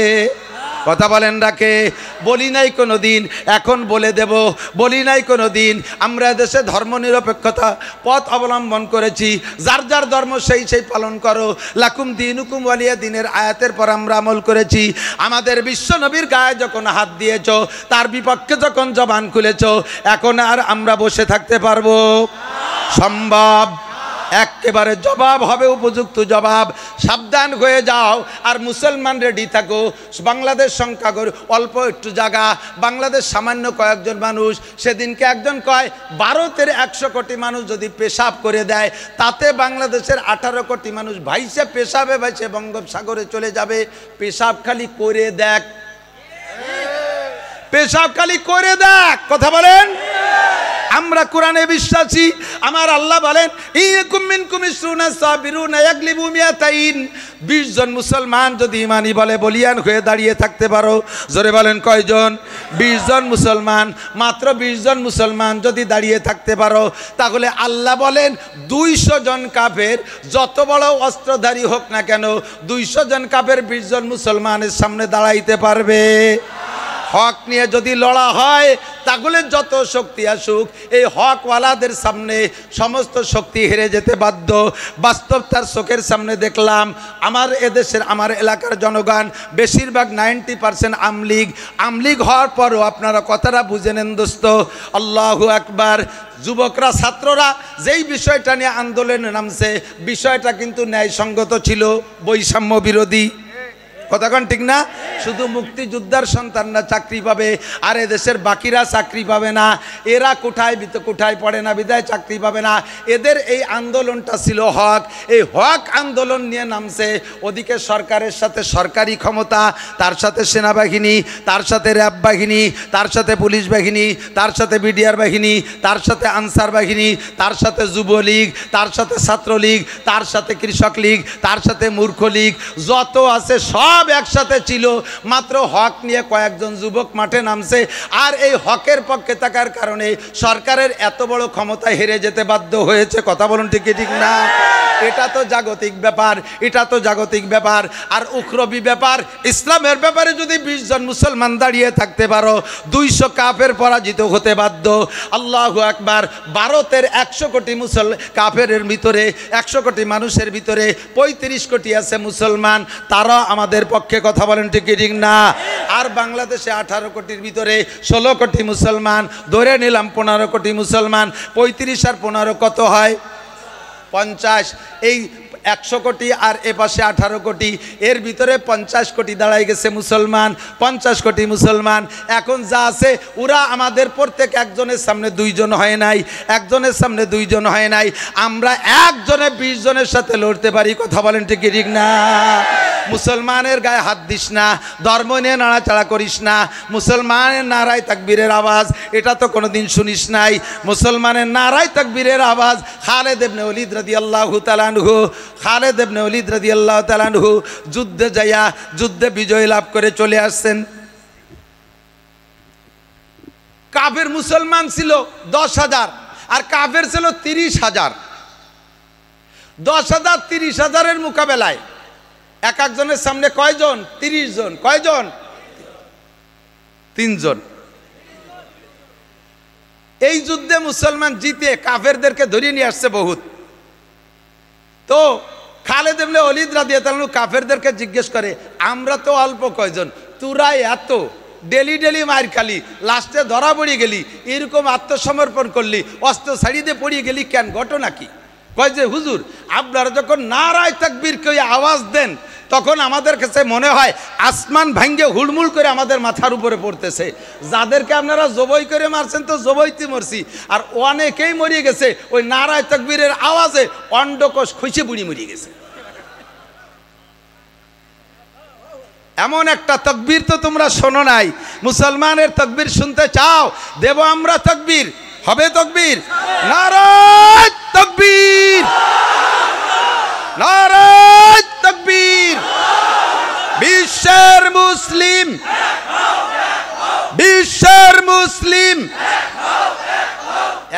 কথা বলেন, রাখে? বলি নাই কোনো দিন, এখন বলে দেব, বলি নাই কোনো দিন। আমরা দেশে ধর্মনিরপেক্ষতা পথ অবলম্বন করেছি, যার যার ধর্ম সেই সেই পালন করো, লাকুম দিনুকুম ওয়ালিয়া দিনের আয়াতের পর আমরা আমল করেছি। আমাদের বিশ্ব নবীর গায়ে যখন হাত দিয়েছ, তার বিপক্ষে যখন জবান খুলেছ, এখন আর আমরা বসে থাকতে পারবো? সম্ভব? একেবারে জবাব হবে, উপযুক্ত জবাব। সাবধান হয়ে যাও, আর মুসলমান রেডি থাকো। বাংলাদেশ সংখ্যা অল্প একটু জায়গা, বাংলাদেশ সামান্য কয়েকজন মানুষ। সেদিনকে একজন কয়, ভারতের 100 কোটি মানুষ যদি পেশাব করে দেয়, তাতে বাংলাদেশের 18 কোটি মানুষ ভাইসে পেশাবে ভাইসে বঙ্গোপসাগরে চলে যাবে। পেশাব খালি করে দেখ, পেশাব খালি করে দেখ। কথা বলেন? আমরা কোরআনে বিশ্বাসী। আমার আল্লাহ বলেন ইয়াকুম মিনকুম ইসরুনা সাবিরুনা ইয়াগলিবু মিয়াতাইন। 20 জন মুসলমান যদি ইমানি বলে বলিয়ান হয়ে দাঁড়িয়ে থাকতে পারো, জোরে বলেন কয়জন? 20 জন মুসলমান, মাত্র 20 জন মুসলমান যদি দাঁড়িয়ে থাকতে পারো, তাহলে আল্লাহ বলেন 200 জন কাফের যত বড় অস্ত্রধারী হোক না কেন, 200 জন কাফের 20 জন মুসলমানের সামনে দাঁড়াইতে পারবে? হক নিয়ে যদি লড়া হয় তাহলে যত শক্তি আসুক, এই হকওয়ালাদের সামনে সমস্ত শক্তি হেরে যেতে বাধ্য। বাস্তব তার চোখের সামনে দেখলাম। আমার এদেশের, আমার এলাকার জনগণ বেশিরভাগ 90% আমলিগ হওয়ার পরও আপনারা কথাটা বুঝে নেন দোস্ত, আল্লাহু আকবার। যুবকরা, ছাত্ররা যেই বিষয়টা নিয়ে আন্দোলনে নামছে, বিষয়টা কিন্তু ন্যায়সঙ্গত ছিল, বৈষম্য বিরোধী। কথা কোন ঠিক না? শুধু মুক্তিযোদ্ধার সন্তানরা চাকরি পাবে আর এদেশের বাকিরা চাকরি পাবে না। এরা কোঠায় পড়ে না বিদায় চাকরি পাবে না। এদের এই আন্দোলনটা ছিল হক। এই হক আন্দোলন নিয়ে নামছে। ওদিকে সরকারের সাথে সরকারি ক্ষমতা, তার সাথে সেনাবাহিনী, তার সাথে র্যাব বাহিনী, তার সাথে পুলিশ বাহিনী, তার সাথে বিডিআর বাহিনী, তার সাথে আনসার বাহিনী, তার সাথে যুবলীগ, তার সাথে ছাত্রলীগ, তার সাথে কৃষক লীগ, তার সাথে মূর্খ লীগ, যত আছে সব একসাথে ছিল। মাত্র হক নিয়ে কয়েকজন যুবক মাঠে নামছে। আর এই হকের পক্ষে থাকার কারণে সরকারের এত বড় ক্ষমতা হেরে যেতে বাধ্য হয়েছে। কথা বলুন ঠিক ঠিক না? এটা তো জাগতিক ব্যাপার, এটা তো জাগতিক ব্যাপার। আর উখরবি ব্যাপার, ইসলামের ব্যাপারে যদি 20 জন মুসলমান দাঁড়িয়ে থাকতে পারো, 200 কাফের পরাজিত হতে বাধ্য। আল্লাহু আকবার। ভারতের 100 কোটি কাফেরের ভিতরে, 100 কোটি মানুষের ভিতরে 35 কোটি আছে মুসলমান, তারা আমাদের পক্ষে। কথা বলেন ঠিক ঠিক না? আর বাংলাদেশে 18 কোটির ভিতরে 16 কোটি মুসলমান, ধরে নিলাম 15 কোটি মুসলমান। 35 আর 15 কত হয়? 50। এই 100 কোটি আর এ পাশে 18 কোটি, এর ভিতরে 50 কোটি দাঁড়াই গেছে মুসলমান। 50 কোটি মুসলমান এখন যা আছে, ওরা আমাদের প্রত্যেক একজনের সামনে 2 জন হয় নাই, একজনের সামনে 2 জন হয় নাই। আমরা একজনে 20 জনের সাথে লড়তে পারি। কথা বলেন ঠিক ঠিক না? মুসলমানের গায়ে হাত দিস না, ধর্ম নিয়ে নাড়াচাড়া করিস না। মুসলমানের নারায় তাকবীরের আওয়াজ এটা তো কোনোদিন শুনিস নাই। মুসলমানের নারায় তাকবীরের আওয়াজ। খালেদ ইবনে ওলীদ রাদিয়াল্লাহু তাআলা আনহু, খালেদ ইবনে ওলীদ রাদিয়াল্লাহু তাআলা আনহু যুদ্ধে যাইয়া যুদ্ধে বিজয় লাভ করে চলে আসছেন। কাফের মুসলমান ছিল 10,000 আর কাফের ছিল 30,000। 10,000 30,000-এর মোকাবেলায় এক একজনের সামনে কয়জন? 30 জন। কয়জন? 3 জন। এই যুদ্ধে মুসলমান জিতে কাফেরদেরকে ধরিয়ে নিয়ে আসছে বহুত। তো খালেদ ইবনে ওলীদ রাদিয়াল্লাহু তাআলা কাফেরদেরকে জিজ্ঞেস করে, আমরা তো অল্প কয়জন, তোরা এত ডেলি মার খালি, লাস্টে ধরা পড়ে গেলি, এরকম আত্মসমর্পণ করলি, অস্ত্র ছাড়িয়ে দিয়ে পড়িয়ে গেলি কেন? ঘটনা কি? কয় যে হুজুর, আপনারা যখন নারায়ে তাকবীর কই আওয়াজ দেন, তখন আমাদের কাছে মনে হয় আসমান ভাঙ্গে হুড়মুড় করে আমাদের মাথার উপরে পড়তেছে। যাদেরকে আপনারা জবই করে মারছেন তো জবইতে মরছি, আর অনেকেই মরিয়ে গেছে ওই নারায়ে তাকবীরের আওয়াজে, অন্ডকোষ খসে বুড়ি মরিয়ে গেছে। এমন একটা তাকবীর তো তোমরা শোনো নাই। মুসলমানের তাকবীর শুনতে চাও? দেব আমরা তাকবীর। হবে তাকবীর? নারায়ে তাকবীর, নারায়ে তাকবীর। বিশ্বের মুসলিম, বিশ্বের মুসলিম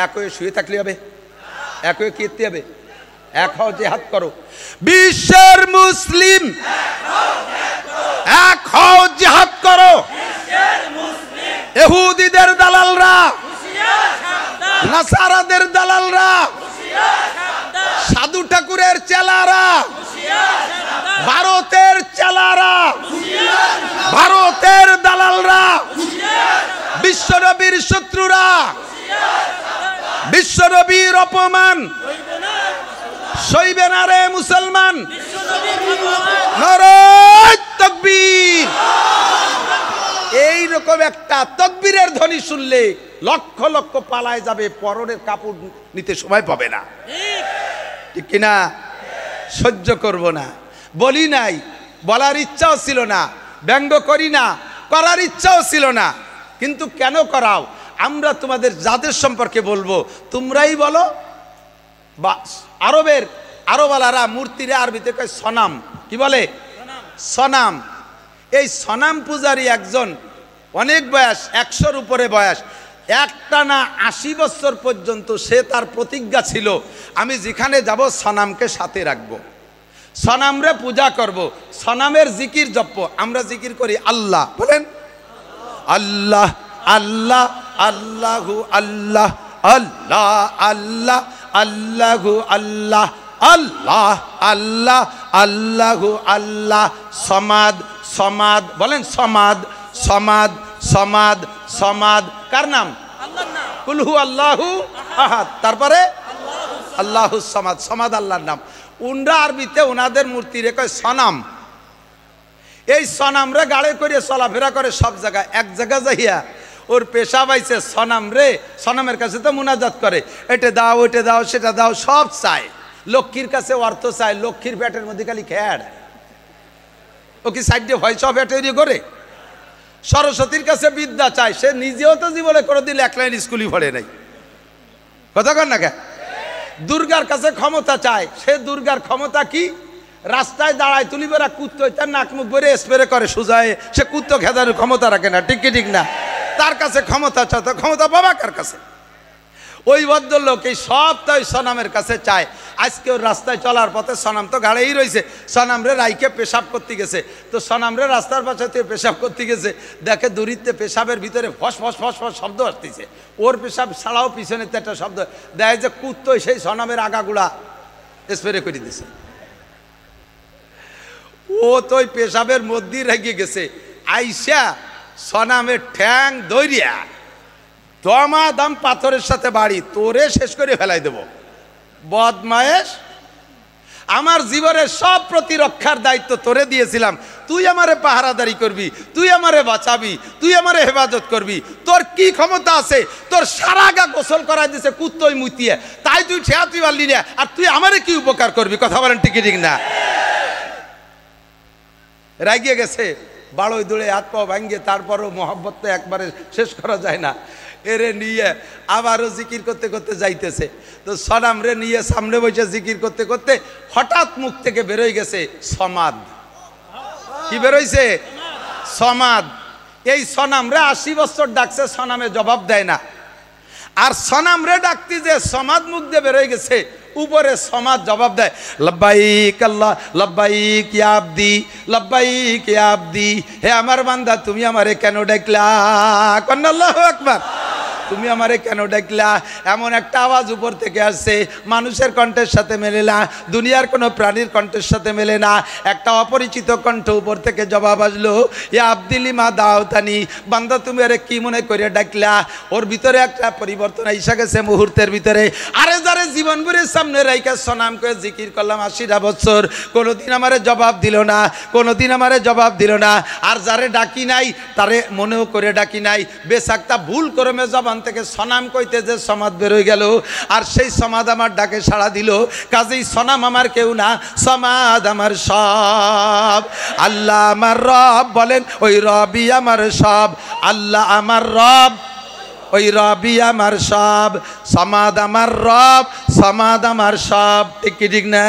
এক হয়ে শুয়ে থাকলে হবে? এক হয়ে কীর্তি হবে? এক হও, জিহাদ করো। বিশ্বের মুসলিম এক হও, জিহাদ করো। ইহুদিদের দালালরা, নাসারাদের দালালরা, সাধু ঠাকুরের চেলারা, ভারতের চেলারা, ভারতের দালালরা, বিশ্বনবীর শত্রুরা, বিশ্বনবীর অপমান সইবে না রে মুসলমান। নারায়ে তাকবীর। এইরকম একটা তাকবীরের ধ্বনি শুনলে লক্ষ লক্ষ পালায় যাবে, পরনের কাপড় নিতে সময় পাবে না। ঠিক কিনা? সহ্য করব না, বলি নাই, বলার ইচ্ছাও ছিল না, ব্যঙ্গ করি না, করার ইচ্ছাও ছিল না। কিন্তু কেন করাও? আমরা তোমাদের যাদের সম্পর্কে বলবো তোমরাই বলো। বা আরবওয়ালারা মূর্তিরে আরবিতে কয় সনাম, কি বলে? সনাম। এই সনাম পূজারী একজন, অনেক বয়স, 100-র উপরে বয়স, একটানা 80 বছর পর্যন্ত সে তার প্রতিজ্ঞা ছিল আমি যেখানে যাব সনামকে সাথে রাখবো, সনামরে পূজা করব, সনামের জিকির জপ। আমরা জিকির করি আল্লাহ, বলেন আল্লাহ আল্লাহ আল্লাহু আল্লাহ আল্লাহ আল্লাহ আল্লাহু আল্লাহ আল্লাহ আল্লাহ আল্লাহু আল্লাহ। সমাদ সমাদ, বলেন সমাদ সমাদ সমাদ সমাদ। কার নাম? আল্লাহর নাম। কুল হু আল্লাহু আহাদ, তারপরে আল্লাহু সমাদ, সমাদ আল্লাহর নাম। উনরা আরবিতে ওনাদের মূর্তি রেখে সনাম। এই সনামরে গাড়ে করে চলাফেরা করে সব জায়গায়। এক জায়গা যাইয়া ওর পেশা পাইছে সনাম রে, সনামের কাছে তো মুনাজাত করে, এটা দাও ওইটা দাও সেটা দাও, সব চায়। লক্ষ্মীর কাছে অর্থ চায়, লক্ষ্মীর পেটের মধ্যে খালি খেয়াড়, ও কি সাইডে ভয়স অফ তৈরি করে। সরস্বতীর কাছে বিদ্যা চায়, সে নিজেও তো জীবনে কোনোদিন এক লাইন স্কুলই পড়ে নাই, কথা কর না কে। দুর্গার কাছে ক্ষমতা চায়, সে দুর্গার ক্ষমতা কি? রাস্তায় দাঁড়ায় তুলি বেড়া কুত্তো তার নাক মুখ বেড়ে স্প্রে করে সুজায়, সে কুত্তো খেদানোর ক্ষমতা রাখে না, ঠিক কি ঠিক না? তার কাছে ক্ষমতা চায়, তো ক্ষমতা বাবা কার কাছে? ওই ভদ্রলোক এই সব তাই সনামের কাছে চায়। আজকে ওর রাস্তায় চলার পথে সনাম তো গাড়েই রয়েছে, সনামরে রাইকে পেশাব করতে গেছে, তো সনামরে রাস্তার পাশে পেশাব করতে গেছে, দেখে দূরিতে পেশাবের ভিতরে ফস ফস ফস ফস শব্দ আসতেছে, ওর পেশাব ছাড়াও পিছনে একটা শব্দ দেয় যে কুত্তই সেই সনামের আগাগুলা স্প্রে করে দিছে। ও তো ওই পেশাবের মধ্যেই রেগে গেছে, আইসা সনামের ঠ্যাং দৌড়িয়া দমাদম পাথরের সাথে বাড়ি, তোরে শেষ করে ফেলাই দেব বদমায়েশ। আমার জীবনের সব প্রতিরক্ষার দায়িত্ব তোরে দিয়েছিলাম, তুই আমারে পাহারাদারি করবি, তুই আমারে বাঁচাবি, তুই আমারে হেফাজত করবি। তোর কি ক্ষমতা আছে? তোর সারা গা গোসল করাই দিছে কুত্তই মুতিয়ে, তাই তুই ঠেয়া তুই পারলি না, আর তুই আমারে কি উপকার করবি? কথা বলেন ঠিক ঠিক না? রাগিয়ে গেছে, বাড়ই দূরে হাত পাও ভাঙ্গে, তারপরও মহব্বত তো একবারে শেষ করা যায় না। এরে নিয়ে আবারও জিকির করতে করতে যাইতেছে, তো সনাম রে নিয়ে সামনে বসে জিকির করতে করতে হঠাৎ মুখ থেকে বেরোয় গেছে সমাদ। কি বেরোইছে? সমাদ। এই সনাম রে 80 বছর ডাকছে, সনামে জবাব দেয় না। আর সনাম রে ডাকতে যে সমাদ মুখ দিয়ে বেরোয় গেছে, উপরে সমাজ জবাব দেয় লব্বাইক আল্লাহ লব্বাইক ইয়া আবদি লব্বাইক ইয়া আবদি। হে আমার বান্দা, তুমি আমারে কেন ডাকলা? কন্না আল্লাহু আকবার। তুমি আমারে কেন ডাকলা? এমন একটা আওয়াজ উপর থেকে আসছে, মানুষের কণ্ঠের সাথে মেলে না, দুনিয়ার কোনো প্রাণীর কণ্ঠের সাথে মেলে না। একটা অপরিচিত কণ্ঠ উপর থেকে জবাব আসলো, ইয়া আব্দিলি মা দাওতানি। বান্দা, তুমি আরে কি মনে করে ডাকলা? ওর ভিতরে একটা পরিবর্তন এসে গেছে মুহূর্তের ভিতরে। আরে যারে জীবন ভরে সামনে রাইকা সনাম করে জিকির করলাম 80টা বছর, কোনোদিন আমারে জবাব দিল না, কোনোদিন আমারে জবাব দিল না। আর যারে ডাকি নাই তারে মনেও করে ডাকি নাই, বেশাকটা ভুল করমে জবান থেকে সনাম কইতে যে সমাদ বেরোয় গেল, আর সেই সমাদ আমার ডাকে সাড়া দিল। কাজেই সনাম আমার কেউ না, সমাদ আমার সব। আল্লাহ আমার রব, বলেন ওই রবই আমার সব। আল্লাহ আমার রব, ওই রবি আমার সব। সমাদ আমার রব, সমাদ আমার সব। ঠিক কি ঠিক না?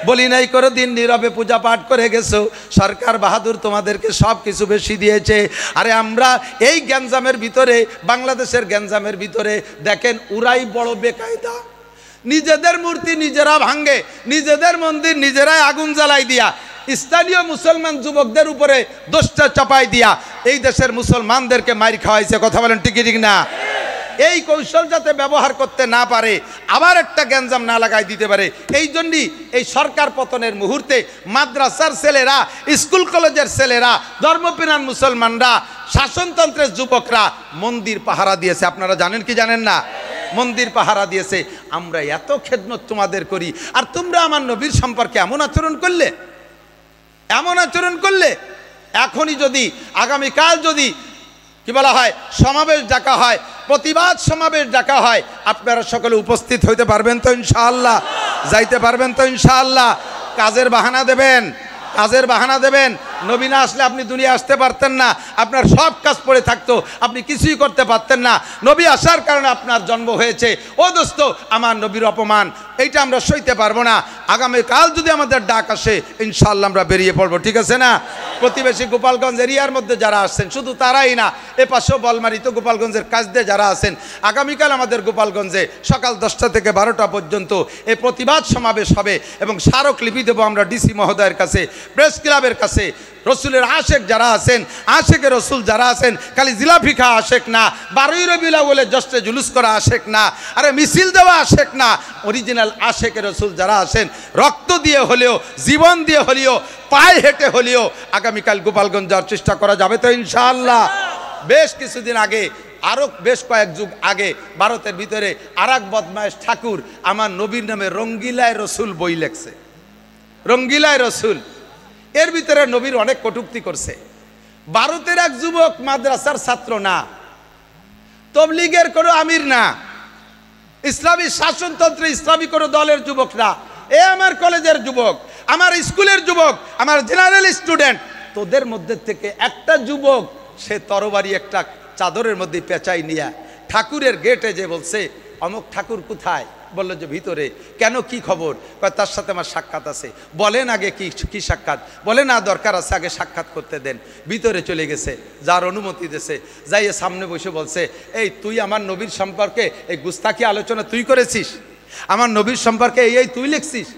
বলি নাই কোনো দিন নীরবে পূজা পাঠ করে গেছো, সরকার বাহাদুর তোমাদেরকে সব কিছু বেশি দিয়েছে। আরে আমরা এই গ্যাঞ্জামের ভিতরে, বাংলাদেশের গ্যাঞ্জামের ভিতরে দেখেন উরাই বড় বেকায়দা। নিজেদের মূর্তি নিজেরা ভাঙ্গে, নিজেদের মন্দির নিজেরাই আগুন জ্বালাই দিয়া, স্থানীয় মুসলমান যুবকদের উপরে দোষটা চাপাই দিয়া এই দেশের মুসলমানদেরকে মার খাওয়াইছে। কথা বলেন ঠিক ঠিক না? এই কৌশল যাতে ব্যবহার করতে না পারে, আবার একটা গ্যাঞ্জাম না লাগাই দিতে পারে, এই জন্যই এই সরকার পতনের মুহূর্তে মাদ্রাসার ছেলেরা, স্কুল কলেজের ছেলেরা, ধর্মপ্রাণ মুসলমানরা, শাসনতন্ত্রের যুবকরা মন্দির পাহারা দিয়েছে। আপনারা জানেন কি জানেন না? মন্দির পাহারা দিয়েছে। আমরা এত খেদমত তোমাদের করি, আর তোমরা আমার নবীর সম্পর্কে এমন আচরণ করলে, এমন আচরণ করলে। এখনই যদি, আগামীকাল যদি কি বলা হয়, সমাবেশ ডাকা হয়, প্রতিবাদ সমাবেশ ডাকা হয়, আপনারা সকলে উপস্থিত হইতে পারবেন তো ইনশাআল্লাহ? যাইতে পারবেন তো ইনশাআল্লাহ? কাজের বাহানা দেবেন, কাজের বাহানা দেবেন। নবী না আসলে আপনি দুনিয়া আসতে পারতেন না, আপনার সব কাজ পড়ে থাকতো, আপনি কিছুই করতে পারতেন না। নবী আসার কারণে আপনার জন্ম হয়েছে। ও দোস্ত, আমার নবীর অপমান এইটা আমরা সইতে পারবো না। আগামীকাল যদি আমাদের ডাক আসে ইনশাআল্লাহ আমরা বেরিয়ে পড়বো, ঠিক আছে না? প্রতিবেশী গোপালগঞ্জ এরিয়ার মধ্যে যারা আসছেন, শুধু তারাই না, এ পাশেও বলমারি তো গোপালগঞ্জের কাছ দিয়ে যারা আছেন, আগামীকাল আমাদের গোপালগঞ্জে সকাল 10টা থেকে 12টা পর্যন্ত এই প্রতিবাদ সমাবেশ হবে এবং স্মারকলিপি দেবো আমরা ডিসি মহোদয়ের কাছে, প্রেস ক্লাবের কাছে। রসুলের আশেক যারা আছেন, আশেকে রসুল যারা আছেন, খালি জিলাপি খাওয়া আশেক না, 12ই রবিউল আউয়ালে জশ্নে জুলুস করা আশেক না, আরে মিছিল দেওয়া আশেক না, অরিজিনাল আশেকে রসুল যারা আছেন, রক্ত দিয়ে হলেও, জীবন দিয়ে হলেও, পায়ে হেঁটে হলেও আগামীকাল গোপালগঞ্জ যাওয়ার চেষ্টা করা যাবে তো ইনশাআল্লাহ। বেশ কিছুদিন আগে, আরও বেশ কয়েক যুগ আগে ভারতের ভিতরে আরেক বদমায়েশ ঠাকুর আমার নবীর নামে রঙ্গিলায় রসুল বই লেখছে, রঙ্গিলায় রসুল। এর ভিতরে নবীর অনেক কটূক্তি করছে। ভারতের এক যুবক, মাদ্রাসার ছাত্র না, তবলিগের কোনো আমির না, ইসলামী শাসনতন্ত্রে ইসলামী কোনো দলের যুবক না, এ আমার কলেজের যুবক, আমার স্কুলের যুবক, আমার জেনারেল স্টুডেন্ট। তোদের মধ্যে থেকে একটা যুবক সে তরবারি একটা চাদরের মধ্যে পেঁচাই নিয়ে ঠাকুরের গেটে যে বলছে, অমুক ঠাকুর কোথায়? বললো যে ভিতরে। কেন, কি খবর? তার সাথে আমার সাক্ষাৎ আছে। বলেন আগে কি সাক্ষাৎ? বলে না, দরকার আছে, আগে সাক্ষাৎ করতে দেন। ভিতরে চলে গেছে, যার অনুমতি দিয়েছে, যাইয়ে সামনে বসে বলছে, এই তুই আমার নবীর সম্পর্কে এই গুস্তাখি আলোচনা তুই করেছিস? আমার নবীর সম্পর্কে এই তুই লিখছিস?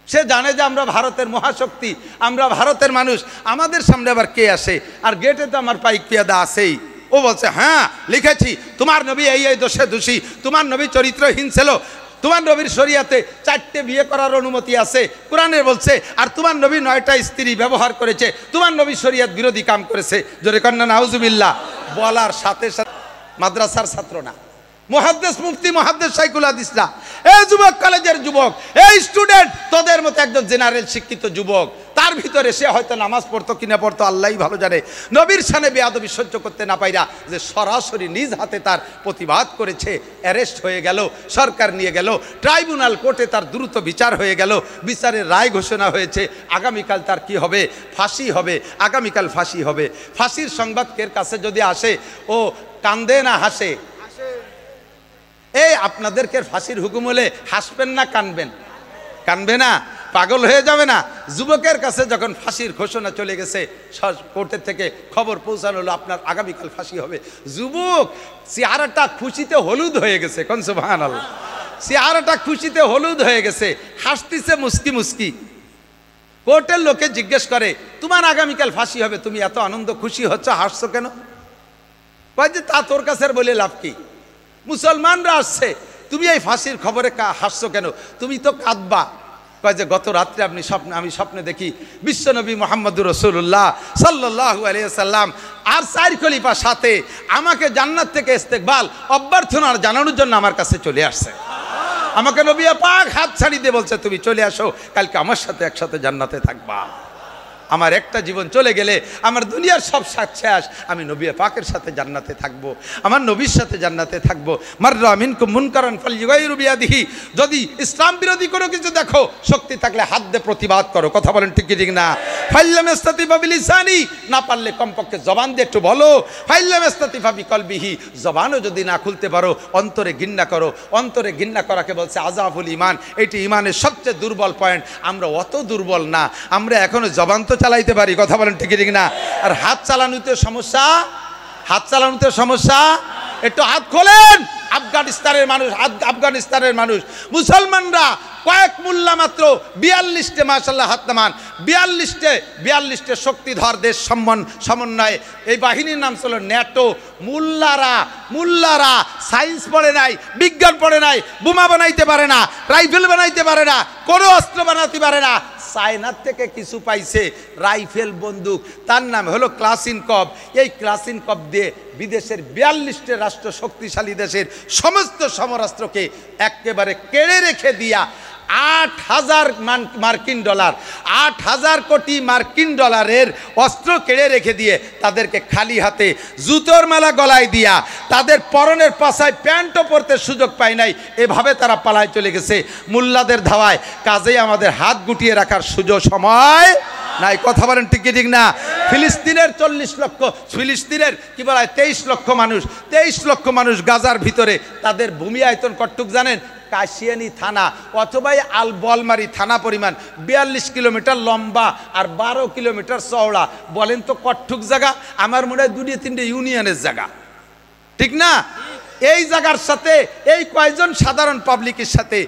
সে জানে যে আমরা ভারতের মহাশক্তি, আমরা ভারতের মানুষ, আমাদের সামনে আবার কে আসে? আর গেটে তো আমার পাইক পিয়াদা আছেই। ও বলছে, হ্যাঁ লিখেছি, তোমার নবী এই দোষে দোষী, তোমার নবী চরিত্রহীন ছিল, তোমার নবীর শরিয়াতে 4টে বিয়ে করার অনুমতি আছে, কোরআনে বলছে, আর তোমার নবী 9টা স্ত্রী ব্যবহার করেছে, তোমার নবী শরিয়াত বিরোধী কাম করেছে। জোরে কন্যা নাউজুবিল্লাহ। বলার সাথে সাথে মাদ্রাসার ছাত্র না, মুহাদ্দিস মুফতি মুহাদ্দিস শাইখুল হাদিস না, এই যুবক কলেজের যুবক, এই স্টুডেন্ট, তোদের মতো একজন জেনারেল শিক্ষিত যুবক, তার ভিতরে সে হয়তো নামাজ পড়তো কিনা পড়তো আল্লাহই ভালো জানে, নবীর শানে বেয়াদবি সহ্য করতে না পাইরা যে সরাসরি নিজ হাতে তার প্রতিবাদ করেছে, অ্যারেস্ট হয়ে গেল, সরকার নিয়ে গেল, ট্রাইব্যুনাল কোর্টে তার দ্রুত বিচার হয়ে গেল, বিচারের রায় ঘোষণা হয়েছে, আগামীকাল তার কি হবে? ফাঁসি হবে, আগামীকাল ফাঁসি হবে। ফাঁসির সংবাদ কের কাছে যদি আসে, ও কান্দে না হাসে? এই আপনাদেরকে ফাঁসির হুকুম হলে হাসবেন না কানবেন? কানবে না? পাগল হয়ে যাবে না? যুবকের কাছে যখন ফাঁসির ঘোষণা চলে গেছে, কোর্টের থেকে খবর পৌঁছানো হলো আপনার আগামীকাল ফাঁসি হবে, যুবক চেহারাটা খুশিতে হলুদ হয়ে গেছে। কোন সুবহানাল্লাহ। চেহারাটা খুশিতে হলুদ হয়ে গেছে, হাসতিছে মুস্কি মুস্কি। কোর্টের লোকে জিজ্ঞেস করে, তোমার আগামীকাল ফাঁসি হবে, তুমি এত আনন্দ খুশি হচ্ছ, হাসছো কেন? কয় যে তা তোর কাছে বলে লাভ কি? মুসলমানরা আসছে, তুমি এই ফাঁসির খবরে হাসছো কেন? তুমি তো কাঁদবা। কয় যে গত রাত্রে আমি স্বপ্নে দেখি বিশ্বনবী মুহাম্মদুর রাসূলুল্লাহ সাল্লাল্লাহু আলাইহি ওয়াসাল্লাম আর 4 খলিফা সাথে আমাকে জান্নাত থেকে ইস্তেকবাল অভ্যর্থনা জানানোর জন্য আমার কাছে চলে আসছে। আমাকে নবী পাক হাত ছাড়ি দিয়ে বলছে, তুমি চলে আসো, কালকে আমার সাথে একসাথে জান্নাতে থাকবা। আমার একটা জীবন চলে গেলে আমার দুনিয়ার সব সাথ শেষ, আমি নবী পাকের সাথে জান্নাতে থাকবো, আমার নবীর সাথে জান্নাতে থাকবো। মাররা মিনকুম মুনকারান ফালইয়ুগাইরু বিয়াদিহি। যদি ইসলাম বিরোধী কোনো কিছু দেখো, শক্তি থাকলে হাত দিয়ে প্রতিবাদ করো। কথা বলেন ঠিক কি ঠিক না? ফাইল্লাম ইস্তাতিফা বিলিসানি, না পারলে কমপক্ষে জবান দিয়ে একটু বলো। ফাইল্লাম ইস্তাতিফা বিকলবিহি, জবানও যদি না খুলতে পারো, অন্তরে ঘৃণা করো। অন্তরে ঘৃণা করাকে বলছে আযাফুল ঈমান। এটি ঈমানের সবচেয়ে দুর্বল পয়েন্ট। আমরা অত দুর্বল না, আমরা এখনো জবান তো চালাইতে পারি। কথা বলেন ঠিক ঠিক না? আর হাত চালানোতে সমস্যা, হাত চালানোতে সমস্যা। একটু হাত খোলেন। আফগানিস্তানের মানুষ মুসলমানরা কয়েক মোল্লা মাত্র 42টে, মাশাআল্লাহ হাত নামান, 42টে শক্তিধর দেশ সমন্বয়ে এই বাহিনীর নাম ছিল ন্যাটো। মুল্লারা সায়েন্স পড়ে নাই, বিজ্ঞান পড়ে নাই, বোমা বানাইতে পারে না, রাইফেল বানাইতে পারে না, কোনো অস্ত্র বানাতে পারে না। চায়নার থেকে কিছু পাইছে রাইফেল বন্দুক, তার নাম হলো ক্লাসিনকভ। এই ক্লাসিনকভ দিয়ে বিদেশের 42টে রাষ্ট্র শক্তিশালী দেশের সমস্ত সমরাস্ত্রকে একেবারে কেড়ে রেখে দিয়া 8,000 মার্কিন ডলার, 8,000 কোটি মার্কিন ডলারের অস্ত্র কেড়ে রেখে দিয়ে তাদেরকে খালি হাতে জুতোর মালা গলায় দিয়া তাদের পরনের পাশায় প্যান্টও পরতে সুযোগ পায় নাই, এভাবে তারা পালায় চলে গেছে মুল্লাদের ধাওয়ায়। কাজেই আমাদের হাত গুটিয়ে রাখার সুযোগ সময় নাই? কথা বলেন ঠিক কি ঠিক না? ফিলিস্তিনের 40 লক্ষ, ফিলিস্তিনের কি বলা হয় 23 লক্ষ মানুষ, 23 লক্ষ মানুষ গাজার ভিতরে, তাদের ভূমি আয়তন কতটুক জানেন? কাশিয়ানি থানা অথবা আল বলমারি থানা পরিমাণ, 42 কিলোমিটার লম্বা আর 12 কিলোমিটার চওড়া। বলেন তো কতটুক জায়গা? আমার মনে হয় 2-3টে ইউনিয়নের জায়গা, ঠিক না? এই জায়গার সাথে এই কয়জন সাধারণ পাবলিকের সাথে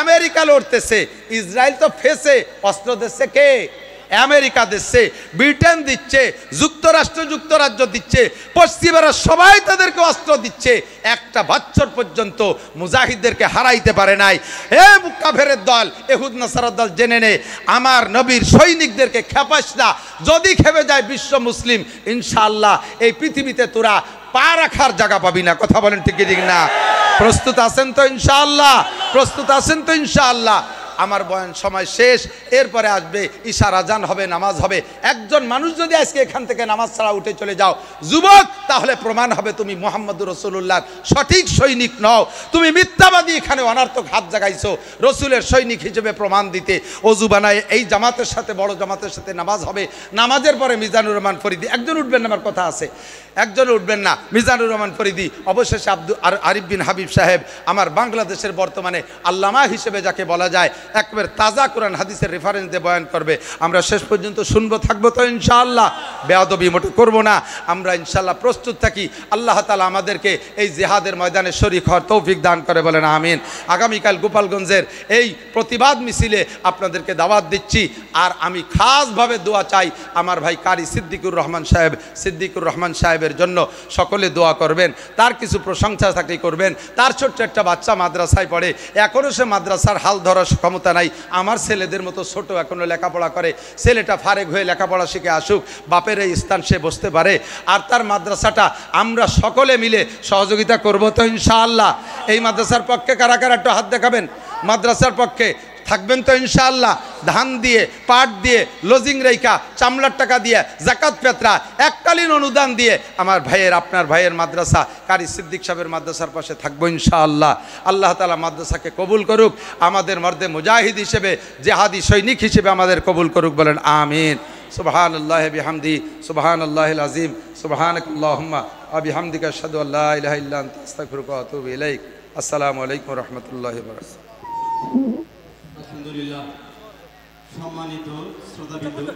আমেরিকা লড়তেছে। ইসরায়েল তো ফেসে অস্ত্র দিচ্ছে কে? আমেরিকা দিচ্ছে, ব্রিটেন দিচ্ছে, যুক্তরাজ্য দিচ্ছে, পশ্চিমারা সবাই তাদেরকে অস্ত্র দিচ্ছে। একটা বছর পর্যন্ত মুজাহিদদেরকে হারাইতে পারে নাই। এ কাফেরের দল, ইহুদ নাসারার দল, জেনে নে, আমার নবীর সৈনিকদেরকে খেপাস না। যদি খেপে যায় বিশ্ব মুসলিম, ইনশাআল্লাহ এই পৃথিবীতে তোরা পা রাখার জায়গা পাবি না। কথা বলেন ঠিক ঠিক না? প্রস্তুত আছেন তো ইনশাআল্লাহ? প্রস্তুত আছেন তো ইনশাআল্লাহ? আমার বয়ান সময় শেষ, এরপরে আসবে ইশার আজান হবে, নামাজ হবে। একজন মানুষ যদি আজকে এখান থেকে নামাজ ছাড়া উঠে চলে যাও যুবক, তাহলে প্রমাণ হবে তুমি মুহাম্মদুর রাসূলুল্লাহর সঠিক সৈনিক নও। তুমি মিথ্যাবাদী, এখানে অনার্থক হাত জাগাইছো। রসুলের সৈনিক হিসেবে প্রমাণ দিতে অজু বানায় এই জামাতের সাথে, বড় জামাতের সাথে নামাজ হবে। নামাজের পরে মিজানুর রহমান ফরিদি, একজন উঠবেন না, আমার কথা আছে, একজন উঠবেন না, মিজানুর রহমান ফরিদি, অবশেষে আরিফ বিন হাবিব সাহেব, আমার বাংলাদেশের বর্তমানে আল্লামা হিসেবে যাকে বলা যায়, একবার তাজা কোরআন হাদিসের রেফারেন্স দিয়ে বয়ান করবে। আমরা শেষ পর্যন্ত শুনবো, থাকবো তো ইনশাআল্লাহ? বেয়াদবি মোটে করবো না। আমরা ইনশাআল্লাহ প্রস্তুত থাকি। আল্লাহ তাআলা আমাদেরকে এই জিহাদের ময়দানে শরীক হওয়ার তৌফিক দান করে, বলেন আমিন। আগামীকাল গোপালগঞ্জের এই প্রতিবাদ মিছিলে আপনাদেরকে দাওয়াত দিচ্ছি। আর আমি খাসভাবে দোয়া চাই আমার ভাই কারি সিদ্দিকুর রহমান সাহেবের জন্য। সকলে দোয়া করবেন, তার কিছু প্রশংসা থাকলে করবেন। তার ছোট্ট একটা বাচ্চা মাদ্রাসায় পড়ে, এখনও সে মাদ্রাসার হাল ধরার ক্ষমতা নাই। আমার ছেলেদের মতো ছোট, এখনো লেখাপড়া করে। ছেলেটা ফারেক হয়ে লেখাপড়া শিখে আসুক, বাপের এই স্থান সে বসতে পারে। আর তার মাদ্রাসাটা আমরা সকলে মিলে সহযোগিতা করব তো ইনশাআল্লাহ? এই মাদ্রাসার পক্ষে কারা কারা একটু হাত দেখাবেন? মাদ্রাসার পক্ষে থাকবেন তো ইনশাআল্লাহ? ধান দিয়ে, পাট দিয়ে, লজিং রেখা, চামড়ার টাকা দিয়ে, জাকাত ফেতরা, এককালীন অনুদান দিয়ে আমার ভাইয়ের, আপনার ভাইয়ের মাদ্রাসা কারি সিদ্দিক সাহেবের মাদ্রাসার পাশে থাকবো ইনশাআল্লাহ। আল্লাহ তাআলা মাদ্রাসাকে কবুল করুক, আমাদের মর্দে মুজাহিদ হিসেবে, জেহাদি সৈনিক হিসেবে আমাদের কবুল করুক, বলেন আমিন। সুবহানাল্লাহি বিহামদি, সুবহানাল্লাহিল আযীম, সুবহানাকাল্লাহুম্মা ওয়া বিহামদিকা আশহাদু আল্লা ইলাহা ইল্লা আনতা আস্তাগফিরুকা ওয়া আতুবু ইলাইক। আসসালামু আলাইকুম ওয়া রাহমাতুল্লাহি ওয়া বারাকাতুহু। আলহামদুলিল্লাহ। সম্মানিত শ্রোতাবৃন্দ,